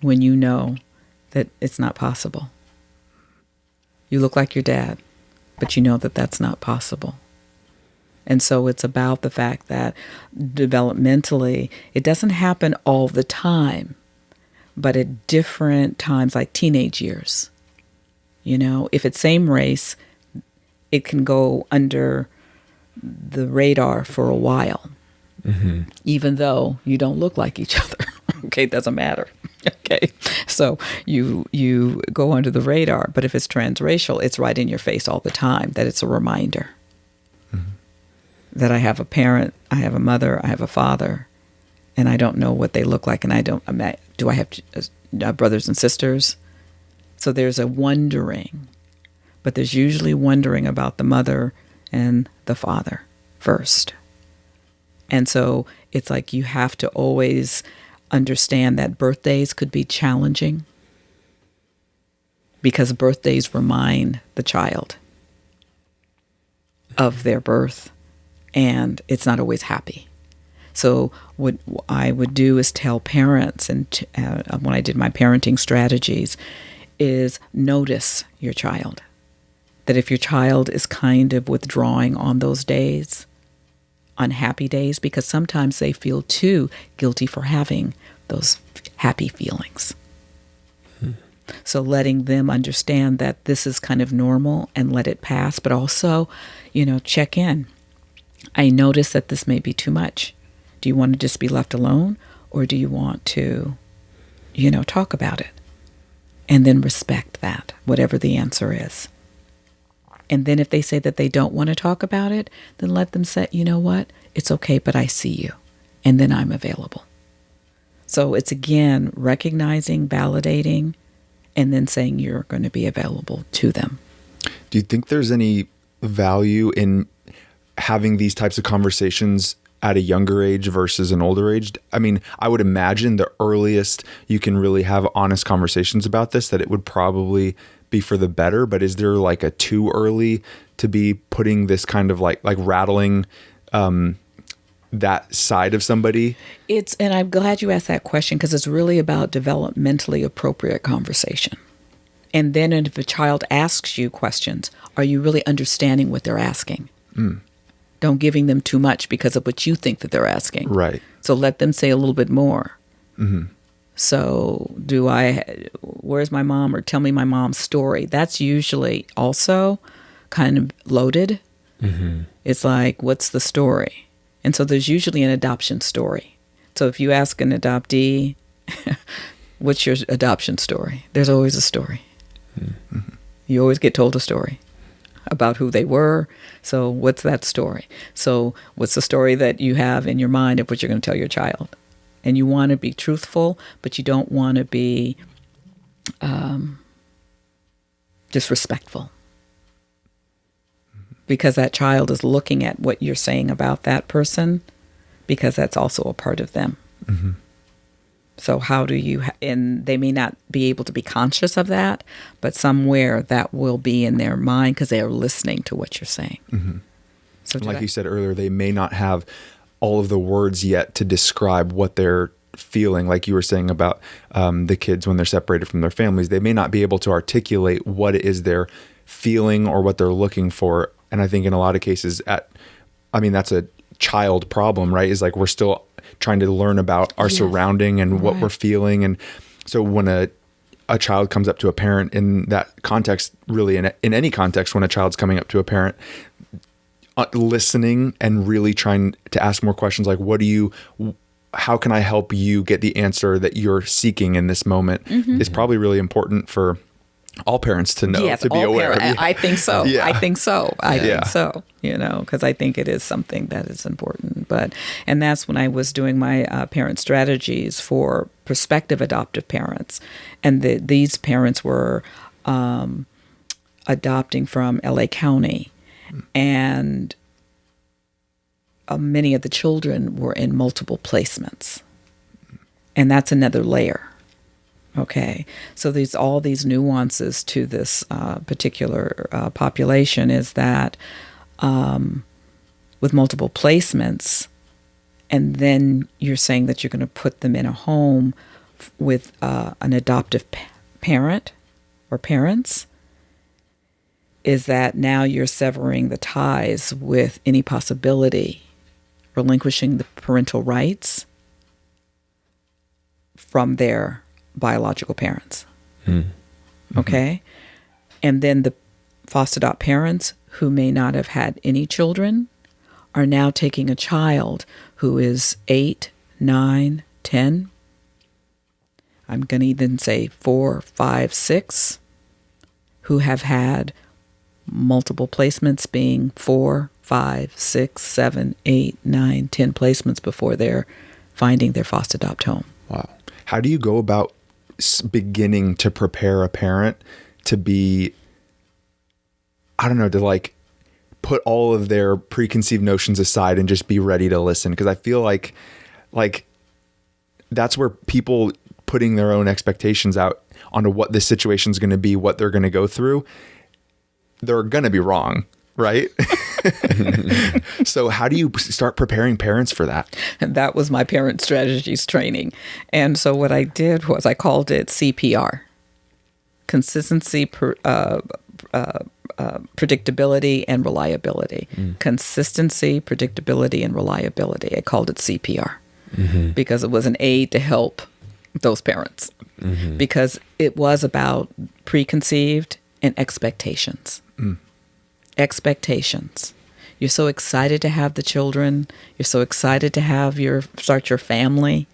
Speaker 2: when you know that it's not possible. You look like your dad, but you know that that's not possible. And so it's about the fact that developmentally, it doesn't happen all the time, but at different times, like teenage years. If it's same race, it can go under the radar for a while, even though you don't look like each other. Okay, it doesn't matter. Okay, so you go under the radar, but if it's transracial, it's right in your face all the time. That it's a reminder that I have a parent, I have a mother, I have a father, and I don't know what they look like, and do I have brothers and sisters? So there's a wondering, but there's usually wondering about the mother and the father first. And so it's like you have to always understand that birthdays could be challenging, because birthdays remind the child of their birth, and it's not always happy. So what I would do is tell parents, and when I did my parenting strategies, is notice your child. That if your child is kind of withdrawing on those days, unhappy days, because sometimes they feel too guilty for having those happy feelings. So letting them understand that this is kind of normal and let it pass, but also, check in. I notice that this may be too much. Do you want to just be left alone, or do you want to, talk about it? And then respect that, whatever the answer is. And then if they say that they don't want to talk about it, then let them say, you know what, it's okay, but I see you. And then I'm available. So it's, again, recognizing, validating, and then saying you're going to be available to them.
Speaker 3: Do you think there's any value in having these types of conversations at a younger age versus an older age? I mean, I would imagine the earliest you can really have honest conversations about this, that it would probably be for the better. But is there like a too early to be putting this kind of like rattling that side of somebody?
Speaker 2: And I'm glad you asked that question, because it's really about developmentally appropriate conversation. And then if a child asks you questions, are you really understanding what they're asking? Don't giving them too much because of what you think that they're asking.
Speaker 3: Right.
Speaker 2: So let them say a little bit more. So where's my mom? Or tell me my mom's story. That's usually also kind of loaded. It's like, what's the story? And so there's usually an adoption story. So if you ask an adoptee, what's your adoption story? There's always a story. You always get told a story about who they were. So what's that story? So what's the story that you have in your mind of what you're going to tell your child? And you want to be truthful, but you don't want to be disrespectful. Because that child is looking at what you're saying about that person, because that's also a part of them. So how do you, and they may not be able to be conscious of that, but somewhere that will be in their mind because they are listening to what you're saying. So
Speaker 3: like you said earlier, they may not have all of the words yet to describe what they're feeling. Like you were saying about the kids when they're separated from their families, they may not be able to articulate what it is they're feeling or what they're looking for. And I think in a lot of cases that's a child problem, right? Is like we're still trying to learn about our surrounding and what we're feeling. And so when a child comes up to a parent in that context, really in any context, when a child's coming up to a parent, listening and really trying to ask more questions like, how can I help you get the answer that you're seeking in this moment is probably really important for all parents to know, to be aware of.
Speaker 2: I think so.
Speaker 3: Yeah.
Speaker 2: I think so. Because I think it is something that is important. And that's when I was doing my parent strategies for prospective adoptive parents. And these parents were adopting from LA County. And many of the children were in multiple placements. And that's another layer. Okay, so there's all these nuances to this particular population is that with multiple placements, and then you're saying that you're going to put them in a home with an adoptive parent or parents, is that now you're severing the ties with any possibility, relinquishing the parental rights from their biological parents. Okay? And then the foster adopt parents who may not have had any children are now taking a child who is 8, 9, 10. I'm going to even say 4, 5, 6, who have had multiple placements, being 4, 5, 6, 7, 8, 9, 10 placements before they're finding their foster adopt home.
Speaker 3: Wow. How do you go about beginning to prepare a parent to be, I don't know, to like put all of their preconceived notions aside and just be ready to listen? Because I feel like that's where people putting their own expectations out onto what this situation is going to be, what they're going to go through, they're going to be wrong, right? So how do you start preparing parents for that?
Speaker 2: And that was my parent strategies training. And so what I did was I called it CPR, consistency, predictability, and reliability. Consistency, predictability, and reliability. I called it CPR because it was an aid to help those parents because it was about preconceived and expectations. Expectations. You're so excited to have the children. You're so excited to start your family,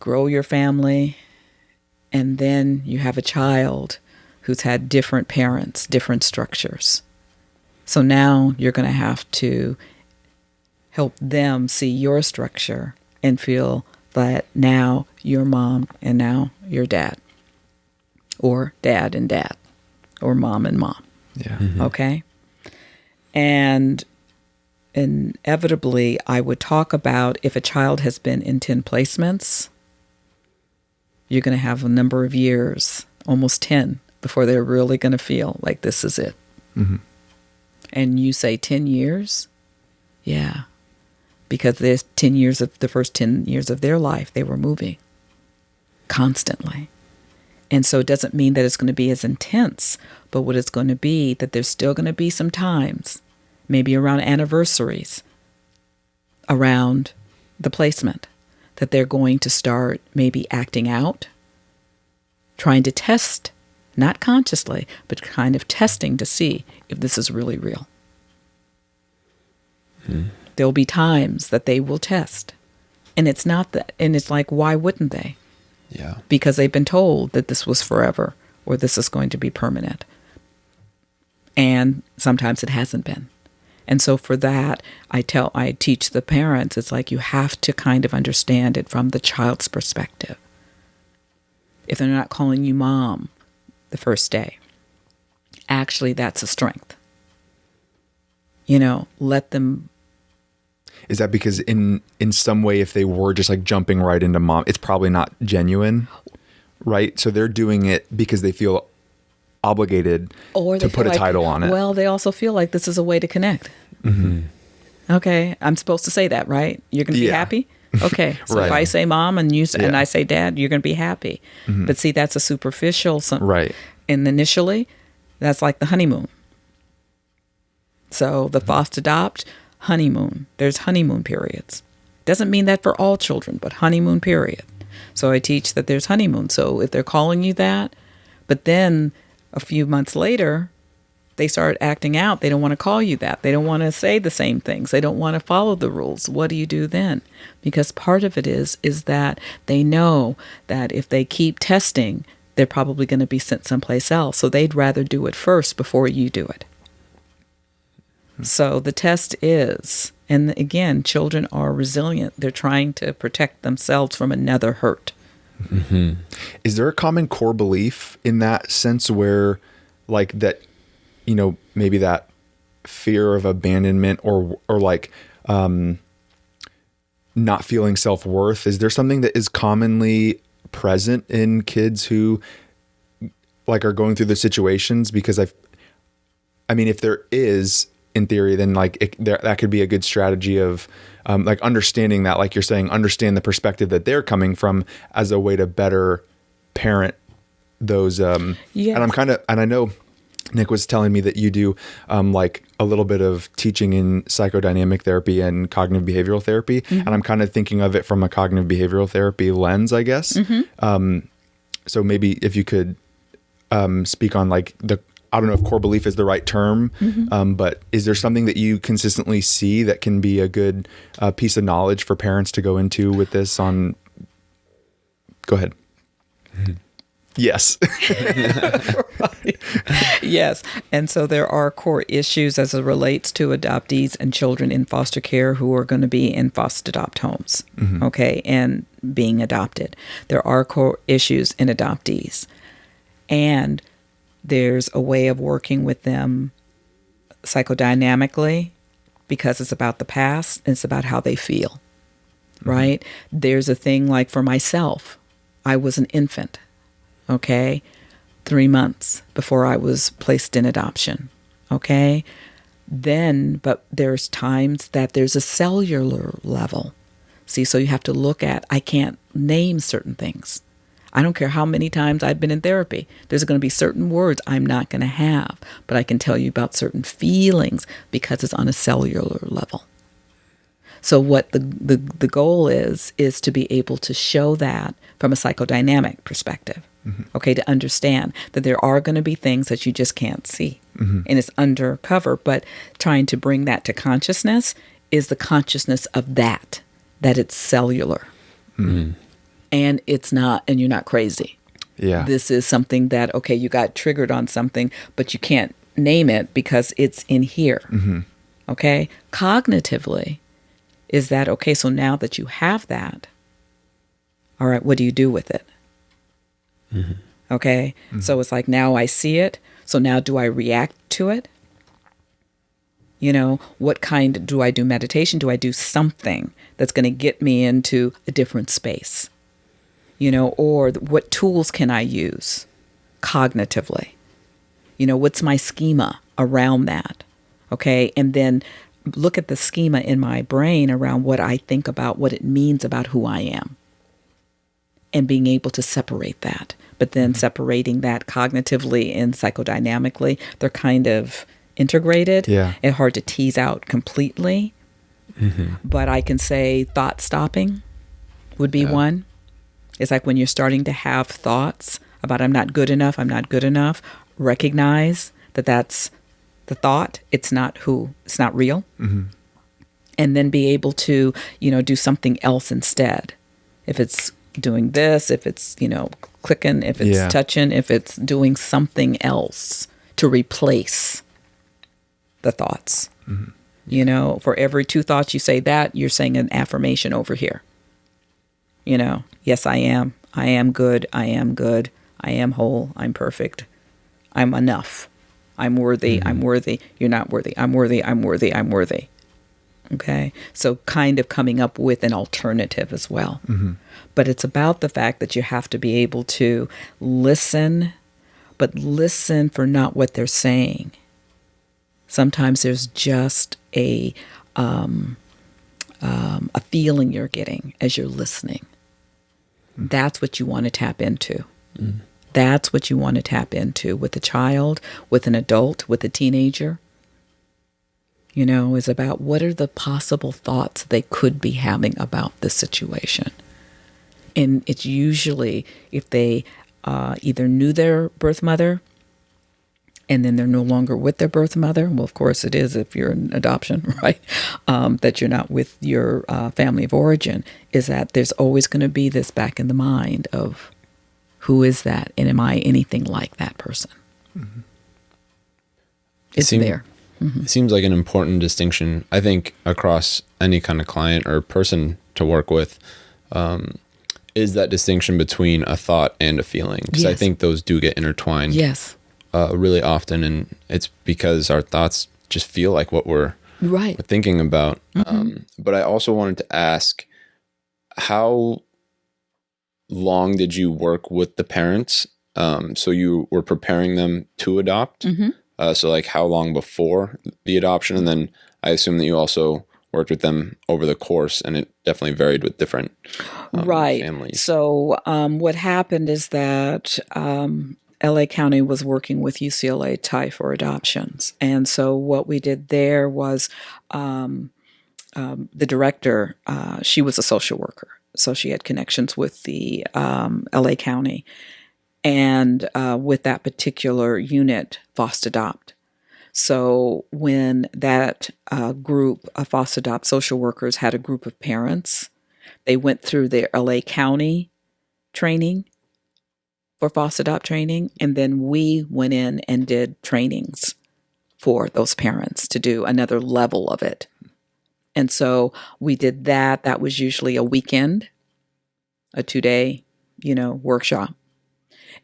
Speaker 2: grow your family, and then you have a child who's had different parents, different structures. So now you're going to have to help them see your structure and feel that now you're mom and now you're dad, or dad and dad, or mom and mom.
Speaker 3: Yeah.
Speaker 2: Okay. And inevitably, I would talk about if a child has been in 10 placements, you're going to have a number of years, almost 10, before they're really going to feel like this is it. And you say 10 years? Yeah. Because there's 10 years of the first 10 years of their life, they were moving constantly. And so it doesn't mean that it's going to be as intense, but what it's going to be, that there's still going to be some times, maybe around anniversaries, around the placement, that they're going to start maybe acting out, trying to test, not consciously, but kind of testing to see if this is really real. There'll be times that they will test. And it's not that, and it's like, why wouldn't they?
Speaker 1: Yeah.
Speaker 2: Because they've been told that this was forever or this is going to be permanent. And sometimes it hasn't been. And so for that, I teach the parents, it's like you have to kind of understand it from the child's perspective. If they're not calling you mom the first day, actually that's a strength. Let them.
Speaker 3: Is that because in some way, if they were just like jumping right into mom, it's probably not genuine, right? So they're doing it because they feel obligated to put a title on it.
Speaker 2: Well, they also feel like this is a way to connect. Okay, I'm supposed to say that, right? You're going to be happy? Okay, so
Speaker 3: Right.
Speaker 2: if I say mom and and I say dad, you're going to be happy. But see, that's a superficial.
Speaker 3: Right.
Speaker 2: And initially, that's like the honeymoon. So the foster adopt, honeymoon. There's honeymoon periods. Doesn't mean that for all children, but honeymoon period. So I teach that there's honeymoon. So if they're calling you that, but then a few months later, they start acting out. They don't want to call you that. They don't want to say the same things. They don't want to follow the rules. What do you do then? Because part of it is that they know that if they keep testing, they're probably going to be sent someplace else. So they'd rather do it first before you do it. So the test is, and again, children are resilient. They're trying to protect themselves from another hurt.
Speaker 3: Mm-hmm. Is there a common core belief in that sense where, like, that, you know, maybe that fear of abandonment or like not feeling self-worth? Is there something that is commonly present in kids who like are going through the situations? Because I mean, if there is, in theory, then like that could be a good strategy of like understanding that, like you're saying, understand the perspective that they're coming from as a way to better parent those.
Speaker 2: Yes.
Speaker 3: And I know Nick was telling me that you do like a little bit of teaching in psychodynamic therapy and cognitive behavioral therapy. Mm-hmm. And I'm kind of thinking of it from a cognitive behavioral therapy lens, I guess. Mm-hmm. So maybe if you could speak on like I don't know if core belief is the right term, mm-hmm. But is there something that you consistently see that can be a good piece of knowledge for parents to go into with this on? Go ahead. Mm-hmm. Yes.
Speaker 2: Right. Yes. And so there are core issues as it relates to adoptees and children in foster care who are going to be in foster adopt homes, mm-hmm. okay, and being adopted. There are core issues in adoptees. And there's a way of working with them psychodynamically because it's about the past and it's about how they feel, mm-hmm. right? There's a thing like for myself, I was an infant. Okay, 3 months before I was placed in adoption. Okay, then, but there's times that there's a cellular level. See, so you have to look at, I can't name certain things. I don't care how many times I've been in therapy. There's going to be certain words I'm not going to have, but I can tell you about certain feelings because it's on a cellular level. So what the goal is to be able to show that from a psychodynamic perspective. Mm-hmm. Okay, to understand that there are going to be things that you just can't see, mm-hmm. and it's undercover, but trying to bring that to consciousness is the consciousness of that it's cellular. Mm-hmm. And it's not, and you're not crazy.
Speaker 3: Yeah.
Speaker 2: This is something that, okay, you got triggered on something, but you can't name it because it's in here. Mm-hmm. Okay? Cognitively, is that, okay, so now that you have that, all right, what do you do with it? Mm-hmm. Okay? Mm-hmm. So it's like, now I see it. So now do I react to it? You know, what kind, do I do meditation? Do I do something that's going to get me into a different space? You know, or what tools can I use cognitively? You know, what's my schema around that? Okay? And then look at the schema in my brain around what I think about, what it means about who I am. And being able to separate that. But then separating that cognitively and psychodynamically, they're kind of integrated.
Speaker 3: Yeah.
Speaker 2: It's hard to tease out completely. Mm-hmm. But I can say thought stopping would be one. It's like when you're starting to have thoughts about I'm not good enough, recognize that that's the thought. It's not real. Mm-hmm. And then be able to, you know, do something else instead. If it's doing this, if it's, you know, clicking, if it's touching, if it's doing something else to replace the thoughts. Mm-hmm. You know, for every 2 thoughts you say that, you're saying an affirmation over here. You know, yes, I am. I am good. I am good. I am whole. I'm perfect. I'm enough. I'm worthy. Mm-hmm. I'm worthy. You're not worthy. I'm worthy. I'm worthy. I'm worthy. Okay. So kind of coming up with an alternative as well. Mm-hmm. But it's about the fact that you have to be able to listen, but listen for not what they're saying. Sometimes there's just a feeling you're getting as you're listening. That's what you want to tap into. Mm. That's what you want to tap into with a child, with an adult, with a teenager. is about what are the possible thoughts they could be having about this situation. And it's usually if they either knew their birth mother and then they're no longer with their birth mother. Well, of course it is if you're in adoption, right? That you're not with your family of origin, is that there's always going to be this back in the mind of who is that and am I anything like that person? Mm-hmm. It's there. Mm-hmm.
Speaker 1: It seems like an important distinction, I think, across any kind of client or person to work with, is that distinction between a thought and a feeling. Because I think those do get intertwined really often. And it's because our thoughts just feel like what we're thinking about. Mm-hmm. But I also wanted to ask, how long did you work with the parents? So you were preparing them to adopt? Mm-hmm. So like how long before the adoption? And then I assume that you also worked with them over the course, and it definitely varied with different families.
Speaker 2: So what happened is that LA County was working with UCLA TIE for adoptions. And so what we did there was the director, she was a social worker. So she had connections with the LA County. And with that particular unit, Foster Adopt. So when that group of Foster Adopt social workers had a group of parents, they went through their LA County training for Foster Adopt training, and then we went in and did trainings for those parents to do another level of it. And so we did that. That was usually a weekend, a 2-day, workshop.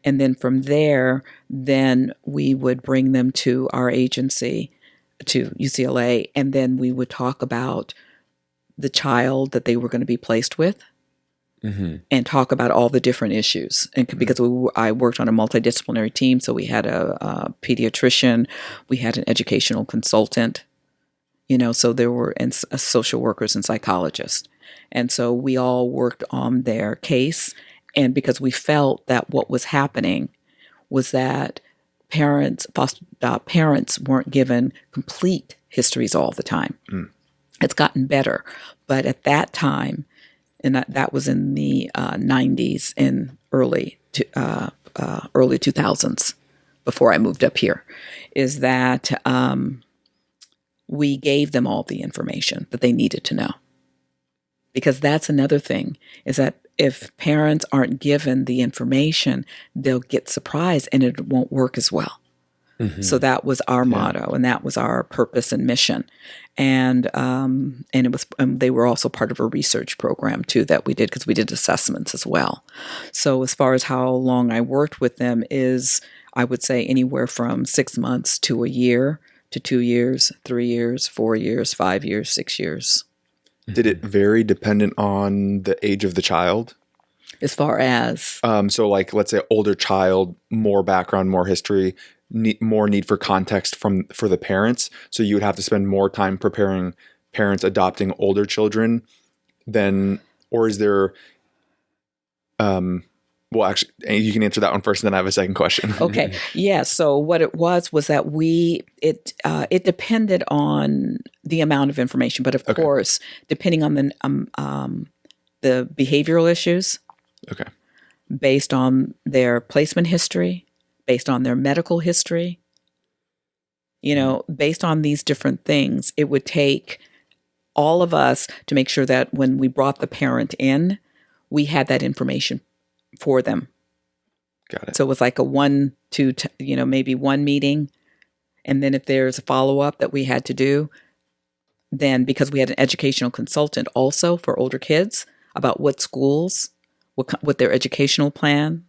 Speaker 2: And then from there, then we would bring them to our agency, to UCLA, and then we would talk about the child that they were going to be placed with, mm-hmm. and talk about all the different issues. And because I worked on a multidisciplinary team, so we had a pediatrician, we had an educational consultant, so there were social workers and psychologists. And so we all worked on their case. And because we felt that what was happening was that foster adopt parents weren't given complete histories all the time. Mm. It's gotten better. But at that time, and that was in the 90s and early 2000s, before I moved up here, is that we gave them all the information that they needed to know. Because that's another thing, is that if parents aren't given the information, they'll get surprised and it won't work as well. Mm-hmm. So that was our motto, and that was our purpose and mission. And it was they were also part of a research program too that we did, because we did assessments as well. So as far as how long I worked with them is, I would say anywhere from 6 months to a year to 2 years, 3 years, 4 years, 5 years, 6 years.
Speaker 3: Did it vary dependent on the age of the child?
Speaker 2: As far as?
Speaker 3: So like, let's say older child, more background, more history, more need for context for the parents. So you would have to spend more time preparing parents adopting older children or is there, well, actually, you can answer that one first, and then I have a second question.
Speaker 2: Okay. Yeah. So what it was that it depended on the amount of information, but of course, depending on the behavioral issues, based on their placement history, based on their medical history, based on these different things, it would take all of us to make sure that when we brought the parent in, we had that information for them.
Speaker 3: Got it.
Speaker 2: So it was like maybe one meeting. And then if there's a follow-up that we had to do, then because we had an educational consultant also for older kids about what schools, what their educational plan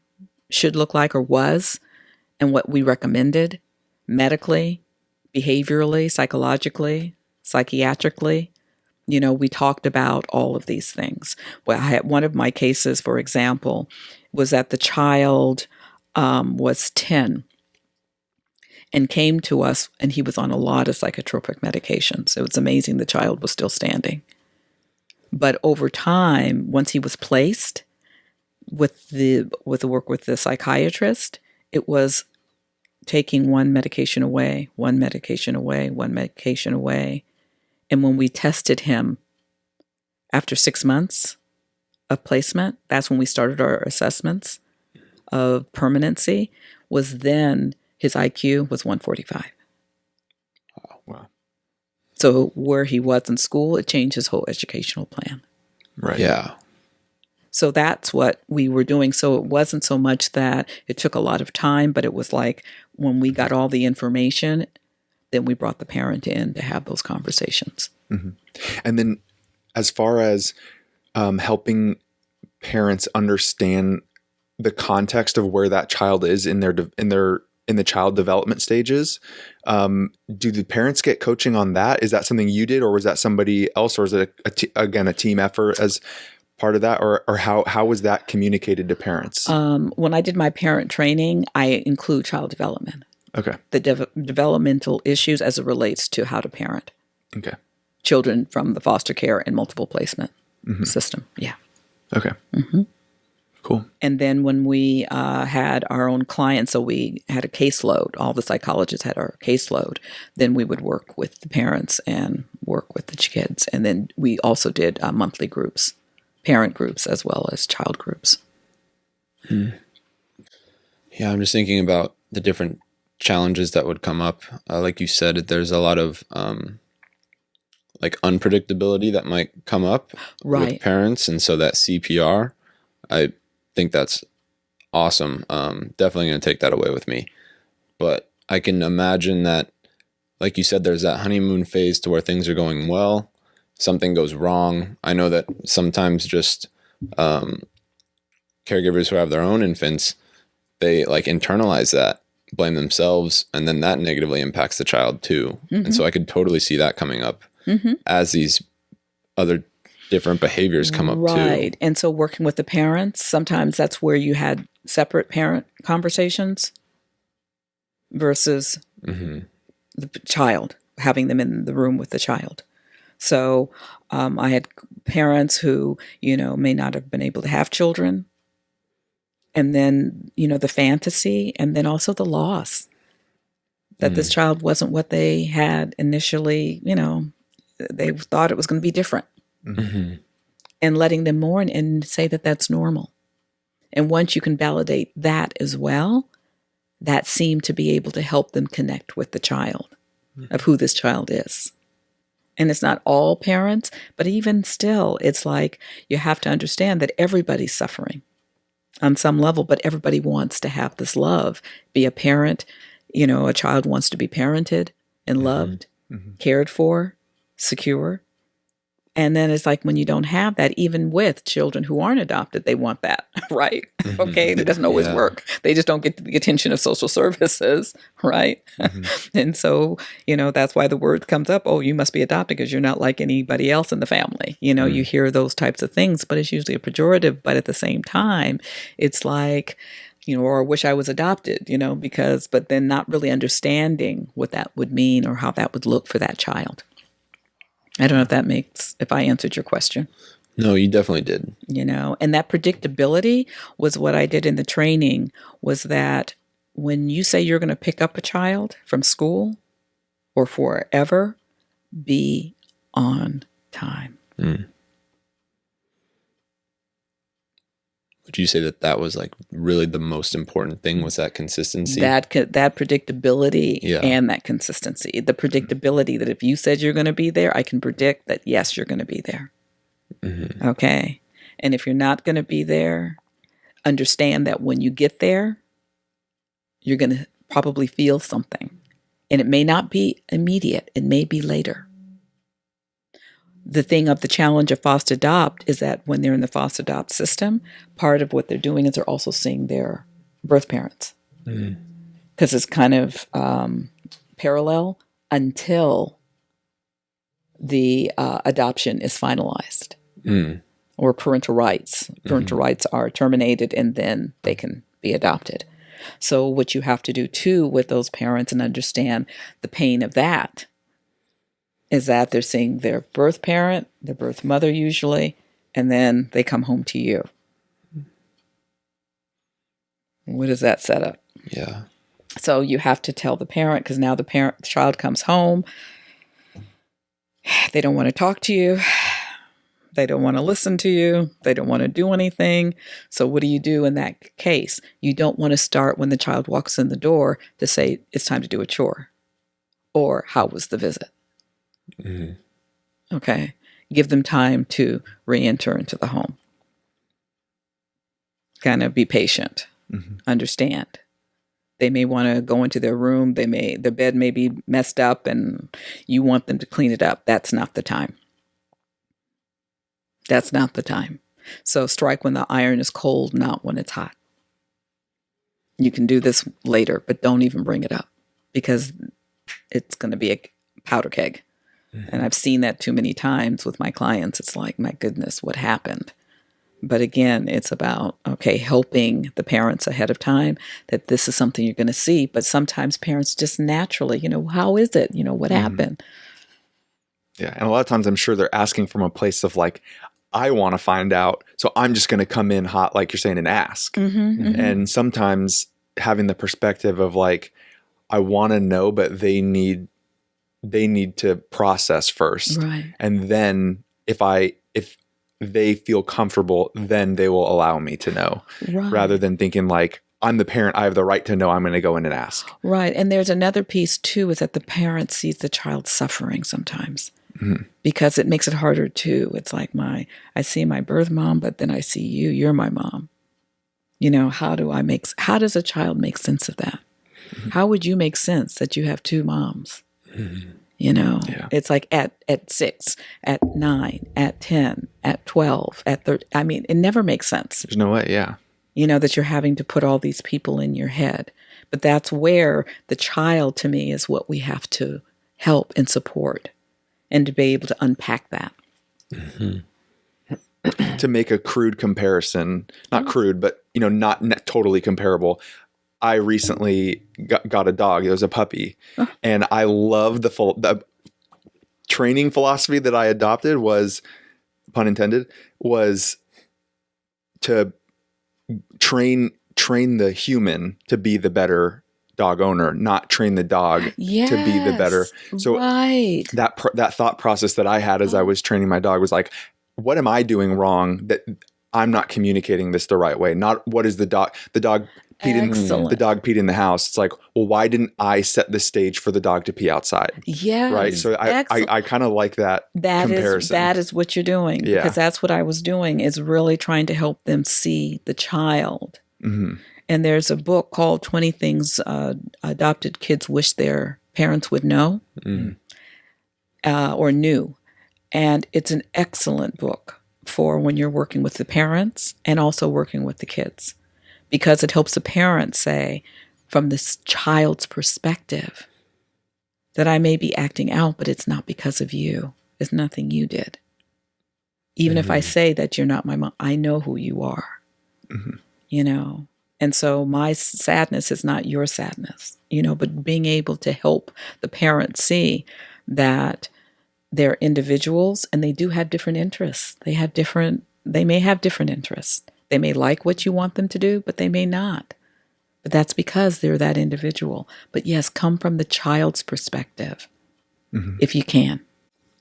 Speaker 2: should look like or was, and what we recommended medically, behaviorally, psychologically, psychiatrically. We talked about all of these things. Well, I had one of my cases, for example, was that the child was 10 and came to us, and he was on a lot of psychotropic medications. It was amazing the child was still standing. But over time, once he was placed with the work with the psychiatrist, it was taking one medication away, one medication away, one medication away. And when we tested him after 6 months of placement, that's when we started our assessments of permanency, was then his IQ was 145.
Speaker 3: Wow.
Speaker 2: So where he was in school, it changed his whole educational plan.
Speaker 3: Right.
Speaker 1: Yeah.
Speaker 2: So that's what we were doing. So it wasn't so much that it took a lot of time, but it was like when we got all the information, then we brought the parent in to have those conversations.
Speaker 3: Mm-hmm. And then as far as helping parents understand the context of where that child is in the child development stages, do the parents get coaching on that? Is that something you did, or was that somebody else, or is it again a team effort as part of that, or how was that communicated to parents?
Speaker 2: When I did my parent training, I include child development.
Speaker 3: Okay.
Speaker 2: The developmental issues as it relates to how to parent.
Speaker 3: Okay.
Speaker 2: Children from the foster care and multiple placement system. Yeah.
Speaker 3: Okay.
Speaker 2: Mm-hmm.
Speaker 3: Cool.
Speaker 2: And then when we had our own clients, so we had a caseload, all the psychologists had our caseload, then we would work with the parents and work with the kids. And then we also did monthly groups, parent groups, as well as child groups.
Speaker 1: Yeah, I'm just thinking about the different challenges that would come up. Like you said, there's a lot of like unpredictability that might come up with parents. And so that CPR, I think that's awesome. Definitely going to take that away with me. But I can imagine that, like you said, there's that honeymoon phase to where things are going well. Something goes wrong. I know that sometimes just caregivers who have their own infants, they like internalize that, blame themselves, and then that negatively impacts the child too. Mm-hmm. And so I could totally see that coming up as these other different behaviors come up too.
Speaker 2: Right. And so working with the parents, sometimes that's where you had separate parent conversations versus the child, having them in the room with the child. So I had parents who, may not have been able to have children. And then, the fantasy, and then also the loss that this child wasn't what they had initially, they thought it was going to be different. Mm-hmm. And letting them mourn and say that that's normal. And once you can validate that as well, that seemed to be able to help them connect with the child of who this child is. And it's not all parents, but even still, it's like you have to understand that everybody's suffering on some level, but everybody wants to have this love. Be a parent, a child wants to be parented and loved, cared for, secure. And then it's like when you don't have that, even with children who aren't adopted, they want that, right? Okay, it doesn't always work. They just don't get the attention of social services, right? And so, that's why the word comes up, oh, you must be adopted because you're not like anybody else in the family. You hear those types of things, but it's usually a pejorative. But at the same time, it's like, or I wish I was adopted, but then not really understanding what that would mean or how that would look for that child. I don't know if I answered your question.
Speaker 1: No, you definitely did.
Speaker 2: And that predictability was what I did in the training, was that when you say you're going to pick up a child from school or forever, be on time.
Speaker 1: Would you say that was like really the most important thing, was that consistency?
Speaker 2: That predictability and that consistency. The predictability that if you said you're going to be there, I can predict that, yes, you're going to be there. Mm-hmm. Okay. And if you're not going to be there, understand that when you get there, you're going to probably feel something. And it may not be immediate. It may be later. The thing of the challenge of foster adopt is that when they're in the foster adopt system, part of what they're doing is they're also seeing their birth parents. Because it's kind of parallel until the adoption is finalized. Or parental rights. Parental rights are terminated and then they can be adopted. So what you have to do too with those parents and understand the pain of that is that they're seeing their birth parent, their birth mother usually, and then they come home to you. What does that set up?
Speaker 1: Yeah.
Speaker 2: So you have to tell the parent, because now the child comes home, They don't want to talk to you. They don't want to listen to you. They don't want to do anything. So what do you do in that case? You don't want to start when the child walks in the door to say, it's time to do a chore. Or, how was the visit? Mm-hmm. Okay. Give them time to re-enter into the home. Kind of be patient. Mm-hmm. Understand. They may want to go into their room. Their bed may be messed up and you want them to clean it up. That's not the time. That's not the time. So strike when the iron is cold, not when it's hot. You can do this later, but don't even bring it up because it's going to be a powder keg. Mm-hmm. And I've seen that too many times with my clients. It's like, my goodness, what happened? But again, it's about, okay, helping the parents ahead of time that this is something you're going to see. But sometimes parents just naturally, how is it? What mm-hmm. happened?
Speaker 3: Yeah. And a lot of times I'm sure they're asking from a place of like, I want to find out. So I'm just going to come in hot, like you're saying, and ask. Mm-hmm, mm-hmm. And sometimes having the perspective of like, I want to know, but they need to process first.
Speaker 2: Right.
Speaker 3: And then if they feel comfortable, then they will allow me to know. Right. Rather than thinking like, I'm the parent, I have the right to know, I'm going to go in and ask.
Speaker 2: Right. And there's another piece too, is that the parent sees the child suffering sometimes. Mm-hmm. Because it makes it harder too. It's like I see my birth mom, but then I see you're my mom. How does a child make sense of that? Mm-hmm. How would you make sense that you have two moms? Mm-hmm. Yeah. It's like at 6, at 9, at 10, at 12, at 13. I mean, it never makes sense.
Speaker 3: There's no way. Yeah.
Speaker 2: That you're having to put all these people in your head. But that's where the child, to me, is what we have to help and support. And to be able to unpack that.
Speaker 3: Mm-hmm. To make a crude comparison, not crude, but not totally comparable. I recently got a dog. It was a puppy, and I love the training philosophy that I adopted was, pun intended, was to train the human to be the better dog owner, not train the dog to be the better. So
Speaker 2: right.
Speaker 3: that thought process that I had as I was training my dog was like, what am I doing wrong that I'm not communicating this the right way? Not what is the dog peed in the house. It's like, well, why didn't I set the stage for the dog to pee outside?
Speaker 2: Yes.
Speaker 3: Right. So I kind of like that comparison.
Speaker 2: That is what you're doing.
Speaker 3: Yeah.
Speaker 2: Because that's what I was doing, is really trying to help them see the child. Mm-hmm. And there's a book called 20 Things Adopted Kids Wish Their Parents Would Know or Knew. And it's an excellent book for when you're working with the parents and also working with the kids, because it helps the parents say, from this child's perspective, that I may be acting out, but it's not because of you. It's nothing you did. Even if I say that you're not my mom, I know who you are, And so my sadness is not your sadness, but being able to help the parents see that they're individuals and they do have different interests. They may have different interests. They may like what you want them to do, but they may not. But that's because they're that individual. But yes, come from the child's perspective, if you can.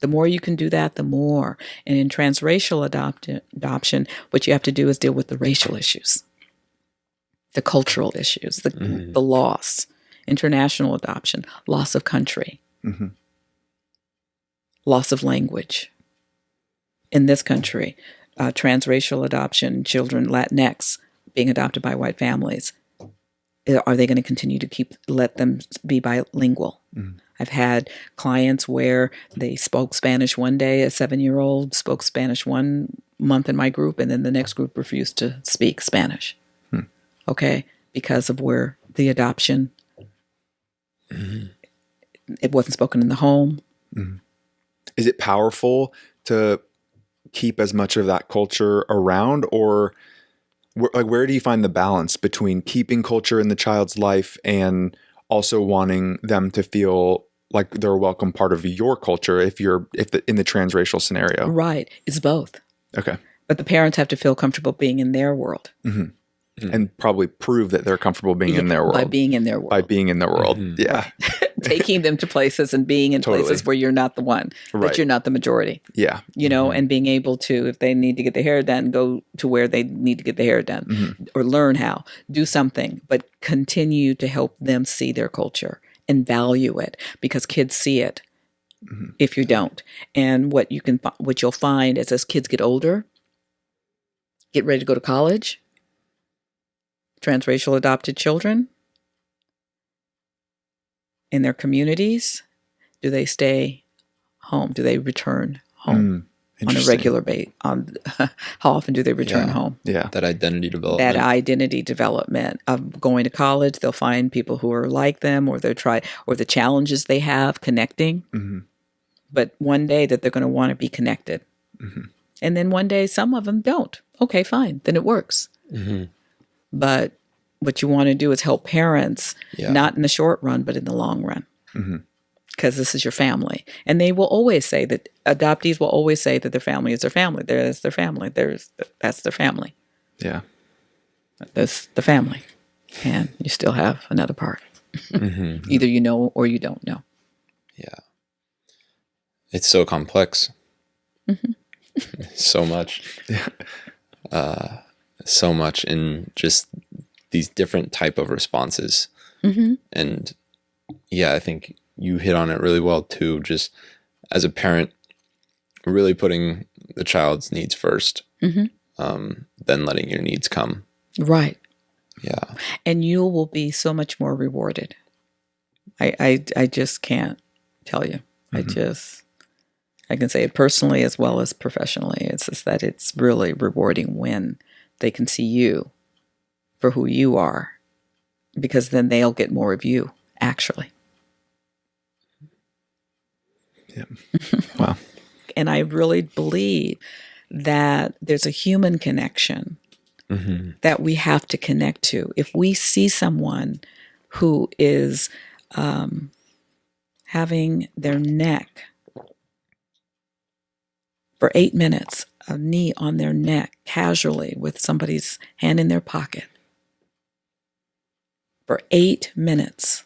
Speaker 2: The more you can do that, the more. And in transracial adoption, what you have to do is deal with the racial issues, the cultural issues, the loss, international adoption, loss of country, loss of language. In this country, transracial adoption, children, Latinx, being adopted by white families, are they going to continue to let them be bilingual? I've had clients where they spoke Spanish one day, a 7-year-old spoke Spanish 1 month in my group, and then the next group refused to speak Spanish. Okay, because of where the adoption, it wasn't spoken in the home.
Speaker 3: Is it powerful to keep as much of that culture around, or where do you find the balance between keeping culture in the child's life and also wanting them to feel like they're a welcome part of your culture in the transracial scenario?
Speaker 2: Right, it's both.
Speaker 3: Okay,
Speaker 2: but the parents have to feel comfortable being in their world. And
Speaker 3: probably prove that they're comfortable being in their world.
Speaker 2: By being in their world.
Speaker 3: Yeah.
Speaker 2: taking them to places and being in
Speaker 3: Totally.
Speaker 2: places where you're not the one,
Speaker 3: Right.
Speaker 2: that you're not the majority.
Speaker 3: Yeah.
Speaker 2: And being able to, if they need to get their hair done, go to where they need to get their hair done or learn how, do something, but continue to help them see their culture and value it, because kids see it if you don't. And what you'll find is, as kids get older, get ready to go to college, transracial adopted children in in their communities, do they stay home? Do they return home on a regular basis? How often do they return home?
Speaker 3: Yeah.
Speaker 1: That identity development.
Speaker 2: That identity development of going to college, they'll find people who are like them, or or the challenges they have connecting. But one day that they're going to want to be connected. And then one day some of them don't. Okay, fine. Then it works. But what you want to do is help parents, not in the short run, but in the long run. Because this is your family. And they will always say that, adoptees will always say that their family is their family. That's their family. That's their family.
Speaker 3: Yeah.
Speaker 2: That's the family. And you still have another part. Either you know or you don't know.
Speaker 1: Yeah. It's so complex. So much. So much in just these different type of responses. And yeah, I think you hit on it really well too. Just as a parent, really putting the child's needs first, then letting your needs come.
Speaker 2: Right.
Speaker 1: Yeah.
Speaker 2: And you will be so much more rewarded. I just can't tell you. I can say it personally as well as professionally. It's just that it's really rewarding when they can see you for who you are, because then they'll get more of you, actually.
Speaker 3: Yeah. Wow.
Speaker 2: And I really believe that there's a human connection that we have to connect to. If we see someone who is having their neck for 8 minutes, a knee on their neck casually with somebody's hand in their pocket for 8 minutes.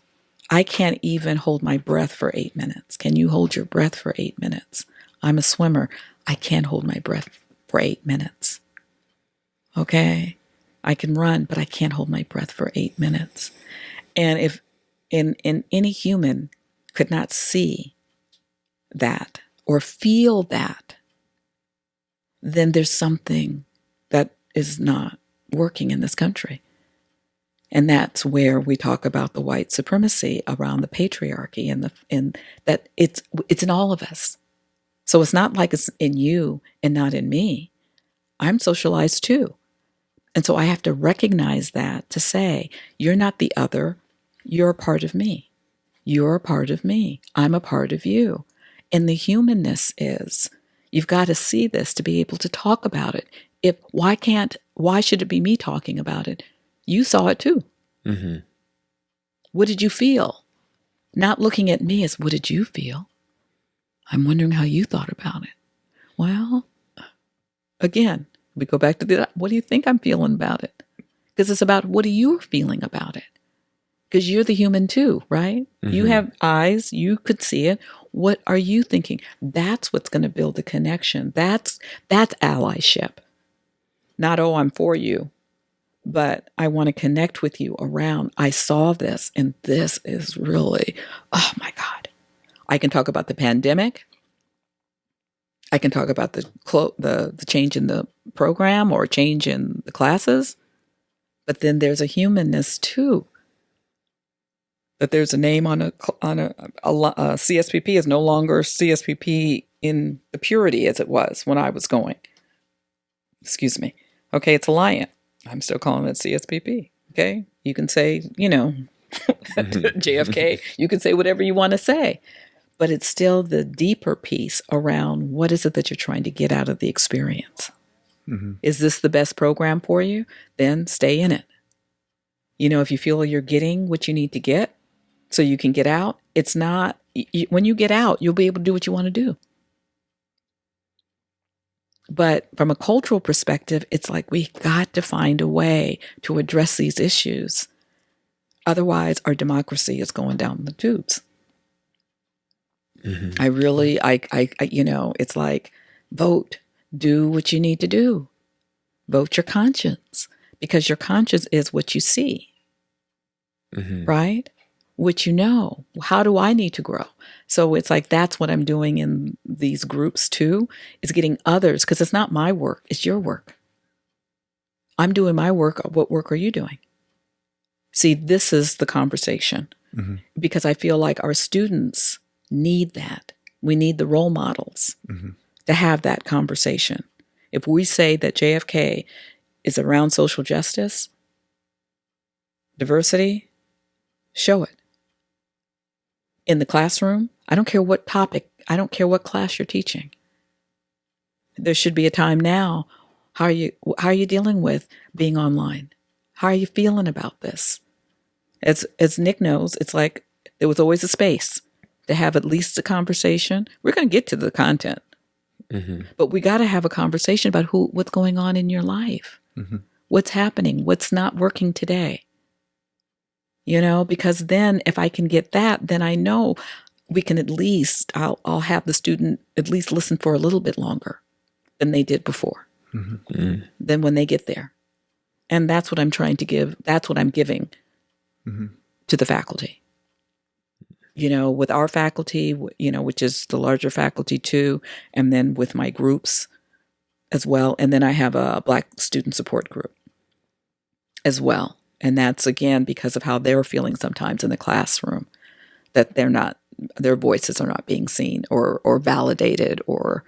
Speaker 2: I can't even hold my breath for 8 minutes. Can you hold your breath for 8 minutes? I'm a swimmer. I can't hold my breath for 8 minutes. Okay? I can run, but I can't hold my breath for 8 minutes. And if any human could not see that or feel that, then there's something that is not working in this country. And that's where we talk about the white supremacy around the patriarchy and that it's in all of us. So it's not like it's in you and not in me. I'm socialized too. And so I have to recognize that, to say, you're not the other, you're a part of me. You're a part of me. I'm a part of you. And the humanness is, you've got to see this to be able to talk about it. Why should it be me talking about it? You saw it too. What did you feel? Not looking at me as, what did you feel? I'm wondering how you thought about it. Well, again, we go back to what do you think I'm feeling about it? Because it's about, what are you feeling about it? Because you're the human too, right? You have eyes, you could see it. What are you thinking? That's what's going to build the connection. That's allyship. Not, oh, I'm for you, but I want to connect with you around, I saw this, and this is really, oh my God. I can talk about the pandemic. I can talk about the change in the program or change in the classes, but then there's a humanness too. That there's a name on a CSPP is no longer CSPP in the purity as it was when I was going. Excuse me. Okay, it's Alliant. I'm still calling it CSPP. Okay, you can say, JFK. You can say whatever you want to say, but it's still the deeper piece around what is it that you're trying to get out of the experience. Is this the best program for you? Then stay in it. If you feel you're getting what you need to get, so you can get out, it's not, when you get out, you'll be able to do what you want to do. But from a cultural perspective, it's like we've got to find a way to address these issues. Otherwise, our democracy is going down the tubes. I really, it's like, vote, do what you need to do. Vote your conscience, because your conscience is what you see, right? What you know. How do I need to grow? So it's like, that's what I'm doing in these groups too, is getting others, because it's not my work, it's your work. I'm doing my work. What work are you doing? See, this is the conversation, because I feel like our students need that. We need the role models to have that conversation. If we say that JFK is around social justice, diversity, show it. In the classroom, I don't care what topic, I don't care what class you're teaching. There should be a time now. How are you dealing with being online? How are you feeling about this? As Nick knows, it's like there was always a space to have at least a conversation. We're going to get to the content, but we got to have a conversation about what's going on in your life, what's happening, what's not working today. Because then if I can get that, then I know we can at least, I'll have the student at least listen for a little bit longer than they did before. Then when they get there. And that's what I'm trying to give. That's what I'm giving to the faculty. With our faculty, which is the larger faculty too, and then with my groups as well. And then I have a Black student support group as well. And that's, again, because of how they're feeling sometimes in the classroom, that their voices are not being seen or validated or,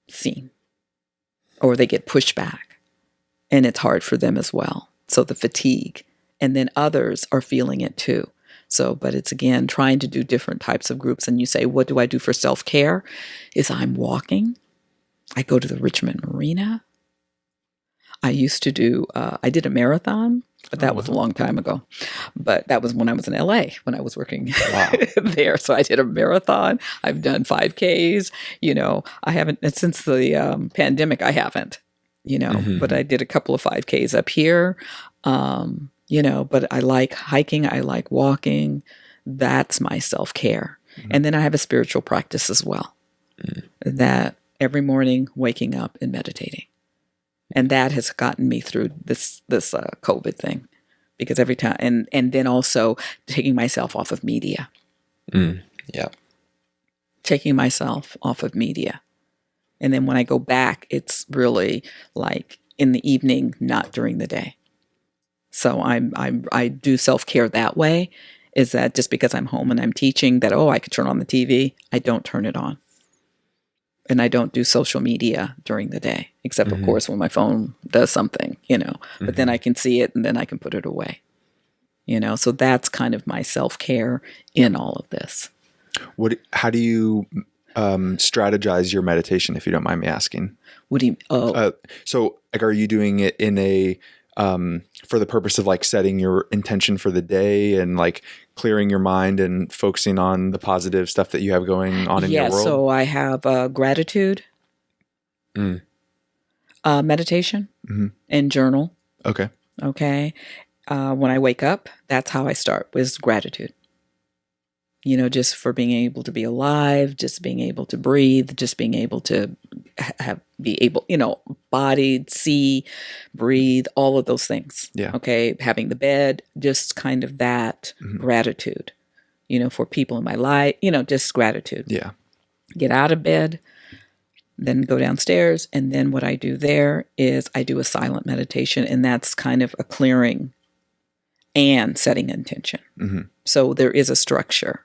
Speaker 2: seen, or they get pushed back, and it's hard for them as well. So the fatigue, and then others are feeling it too. So, but it's, again, trying to do different types of groups. And you say, what do I do for self-care? Is I'm walking. I go to the Richmond Marina. I used to do, I did a marathon, but that was a long time ago. But that was when I was in LA, when I was working there. So I did a marathon. I've done 5Ks. I haven't, since the pandemic, I haven't, but I did a couple of 5Ks up here. But I like hiking. I like walking. That's my self-care. And then I have a spiritual practice as well. That every morning, waking up and meditating. And that has gotten me through this COVID thing, because every time, and then also taking myself off of media. Taking myself off of media. And then when I go back, it's really like in the evening, not during the day. So I do self-care that way, is that just because I'm home and I'm teaching that, I could turn on the TV, I don't turn it on. And I don't do social media during the day, except, of course, when my phone does something, but then I can see it and then I can put it away, so that's kind of my self-care in all of this.
Speaker 3: How do you strategize your meditation, if you don't mind me asking?
Speaker 2: What do you,
Speaker 3: so like, are you doing it in a, for the purpose of like setting your intention for the day and like clearing your mind and focusing on the positive stuff that you have going on in your world?
Speaker 2: Yeah, so I have gratitude, meditation, and journal.
Speaker 3: Okay.
Speaker 2: When I wake up, that's how I start, with gratitude. Just for being able to be alive, just being able to breathe, just being able to bodied, see, breathe, all of those things.
Speaker 3: Yeah.
Speaker 2: Okay. Having the bed, just kind of that gratitude, for people in my life, just gratitude.
Speaker 3: Yeah.
Speaker 2: Get out of bed, then go downstairs. And then what I do there is I do a silent meditation, and that's kind of a clearing and setting intention. So there is a structure,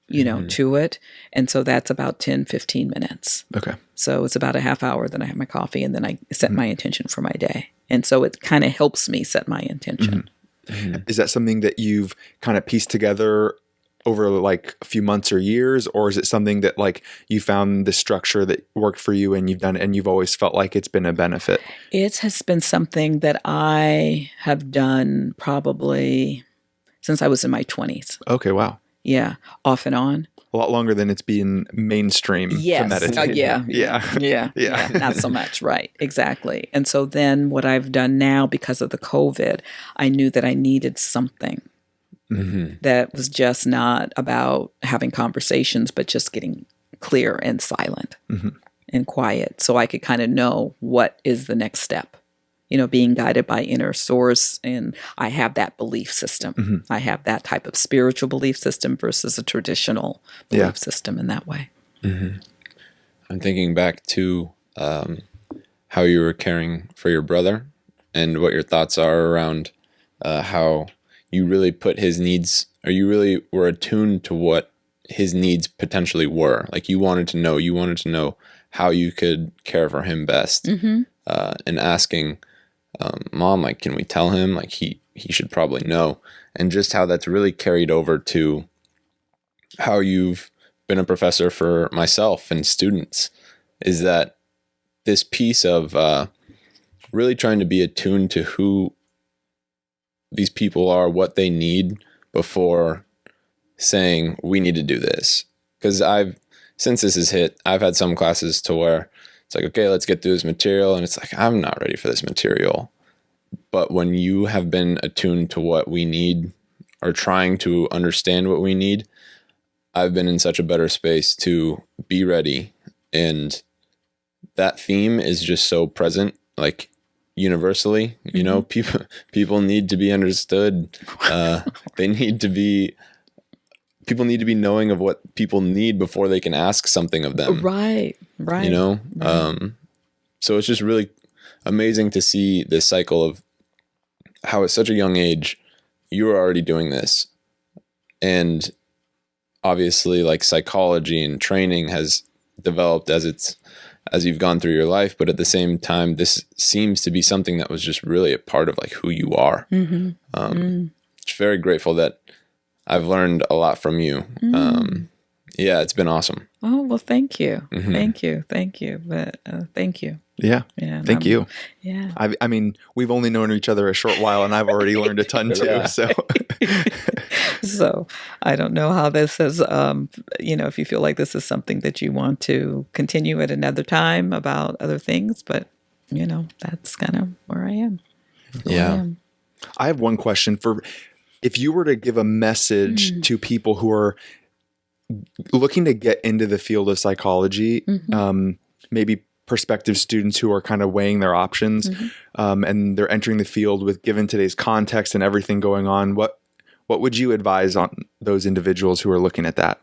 Speaker 2: to it. And so that's about 10, 15 minutes.
Speaker 3: Okay.
Speaker 2: So it's about a half hour. Then I have my coffee, and then I set my intention for my day. And so it kind of helps me set my intention.
Speaker 3: Is that something that you've kind of pieced together over like a few months or years, or is it something that like you found the structure that worked for you and you've done it and you've always felt like it's been a benefit?
Speaker 2: It has been something that I have done probably since I was in my 20s.
Speaker 3: Okay. Wow.
Speaker 2: Yeah. Off and on.
Speaker 3: A lot longer than it's been mainstream to meditate.
Speaker 2: Yeah. Not so much. Right. Exactly. And so then what I've done now, because of the COVID, I knew that I needed something that was just not about having conversations, but just getting clear and silent and quiet, so I could kind of know what is the next step. Being guided by inner source, and I have that belief system. I have that type of spiritual belief system versus a traditional belief system in that way.
Speaker 1: I'm thinking back to how you were caring for your brother and what your thoughts are around how you really put his needs, or you really were attuned to what his needs potentially were. Like you wanted to know how you could care for him best, and asking, Mom, like, can we tell him? Like he should probably know. And just how that's really carried over to how you've been a professor for myself and students, is that this piece of really trying to be attuned to who these people are, what they need, before saying we need to do this. Because since this has hit, I've had some classes to where it's like, okay, let's get through this material, and it's like, I'm not ready for this material. But when you have been attuned to what we need, or trying to understand what we need, I've been in such a better space to be ready. And that theme is just so present, like universally. People need to be understood. People need to be knowing of what people need before they can ask something of them.
Speaker 2: Right.
Speaker 1: So it's just really amazing to see this cycle of how at such a young age you are already doing this. And obviously, like, psychology and training has developed as you've gone through your life, but at the same time, this seems to be something that was just really a part of like who you are. Just very grateful that I've learned a lot from you. It's been awesome.
Speaker 2: Oh, well, thank you. Thank you. But, thank you.
Speaker 3: Yeah. Thank you.
Speaker 2: Yeah.
Speaker 3: I mean, we've only known each other a short while, and I've already learned a ton too. So,
Speaker 2: so I don't know how this is, if you feel like this is something that you want to continue at another time about other things, but that's kind of where I am.
Speaker 3: I have one question if you were to give a message to people who are looking to get into the field of psychology, maybe prospective students who are kind of weighing their options, and they're entering the field given today's context and everything going on, what would you advise on those individuals who are looking at that?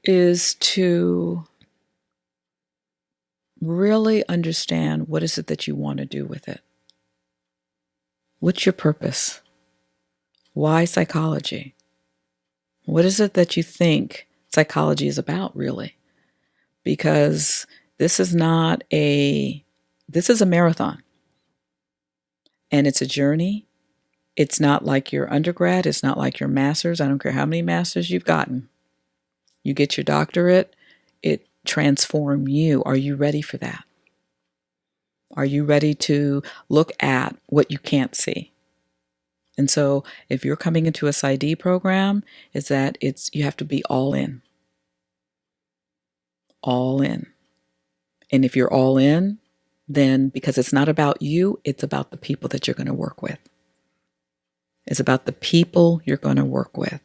Speaker 2: Is to really understand, what is it that you want to do with it? What's your purpose? Why psychology? What is it that you think psychology is about, really? Because this is a marathon. And it's a journey. It's not like your undergrad. It's not like your master's. I don't care how many masters you've gotten. You get your doctorate, it transforms you. Are you ready for that? Are you ready to look at what you can't see? And so if you're coming into a PsyD program, you have to be all in. All in. And if you're all in, then because it's not about you, it's about the people that you're going to work with. It's about the people you're going to work with.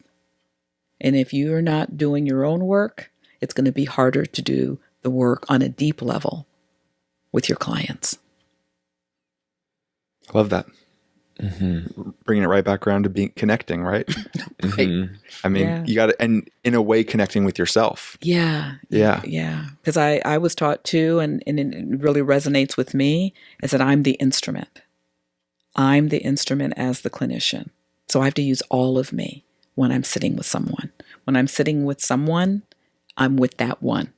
Speaker 2: And if you're not doing your own work, it's going to be harder to do the work on a deep level with your clients.
Speaker 3: I love that. Bringing it right back around to connecting, right?
Speaker 2: Right.
Speaker 3: I mean, you got to, and in a way, connecting with yourself.
Speaker 2: Yeah. Because I was taught too, and it really resonates with me, is that I'm the instrument. I'm the instrument as the clinician. So I have to use all of me when I'm sitting with someone. When I'm sitting with someone, I'm with that one.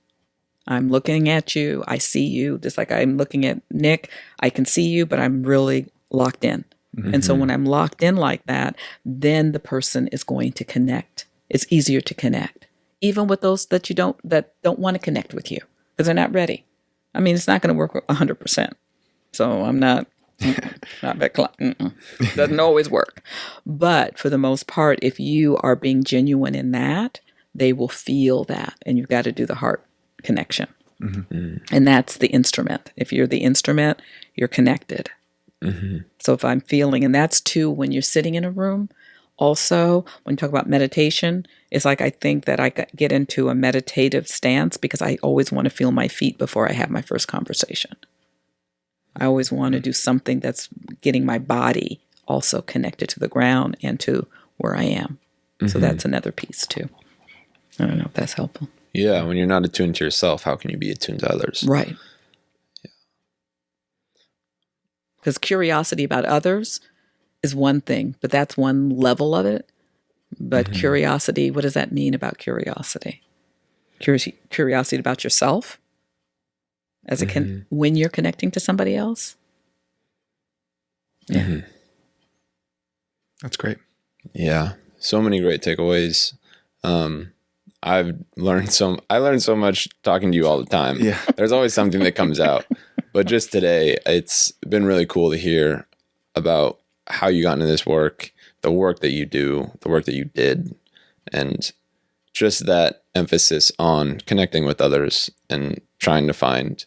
Speaker 2: I'm looking at you. I see you. Just like I'm looking at Nick, I can see you, but I'm really locked in. And so when I'm locked in like that, then the person is going to connect. It's easier to connect, even with those that don't want to connect with you because they're not ready. I mean, it's not going to work 100%. So I'm not doesn't always work. But for the most part, if you are being genuine in that, they will feel that, and you've got to do the heart connection. And that's the instrument. If you're the instrument, you're connected. So if I'm feeling, and that's too, when you're sitting in a room, Also, when you talk about meditation, it's like I think that I get into a meditative stance because I always want to feel my feet before I have my first conversation. I always want to do something that's getting my body also connected to the ground and to where I am. So that's another piece too. I don't know if that's helpful.
Speaker 1: Yeah, when you're not attuned to yourself, how can you be attuned to others?
Speaker 2: Right. Because curiosity about others is one thing, but that's one level of it. But curiosity, what does that mean about curiosity? Curiosity about yourself as when you're connecting to somebody else? Yeah.
Speaker 3: That's great.
Speaker 1: Yeah. So many great takeaways. I learned so much talking to you all the time.
Speaker 3: Yeah.
Speaker 1: There's always something that comes out. But just today, it's been really cool to hear about how you got into this work, the work that you do, the work that you did, and just that emphasis on connecting with others and trying to find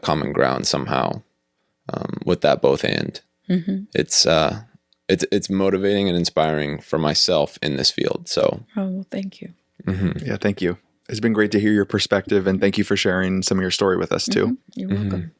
Speaker 1: common ground somehow with that both and. It's motivating and inspiring for myself in this field. So,
Speaker 2: well, thank you.
Speaker 3: Yeah, thank you. It's been great to hear your perspective, and thank you for sharing some of your story with us too.
Speaker 2: You're welcome.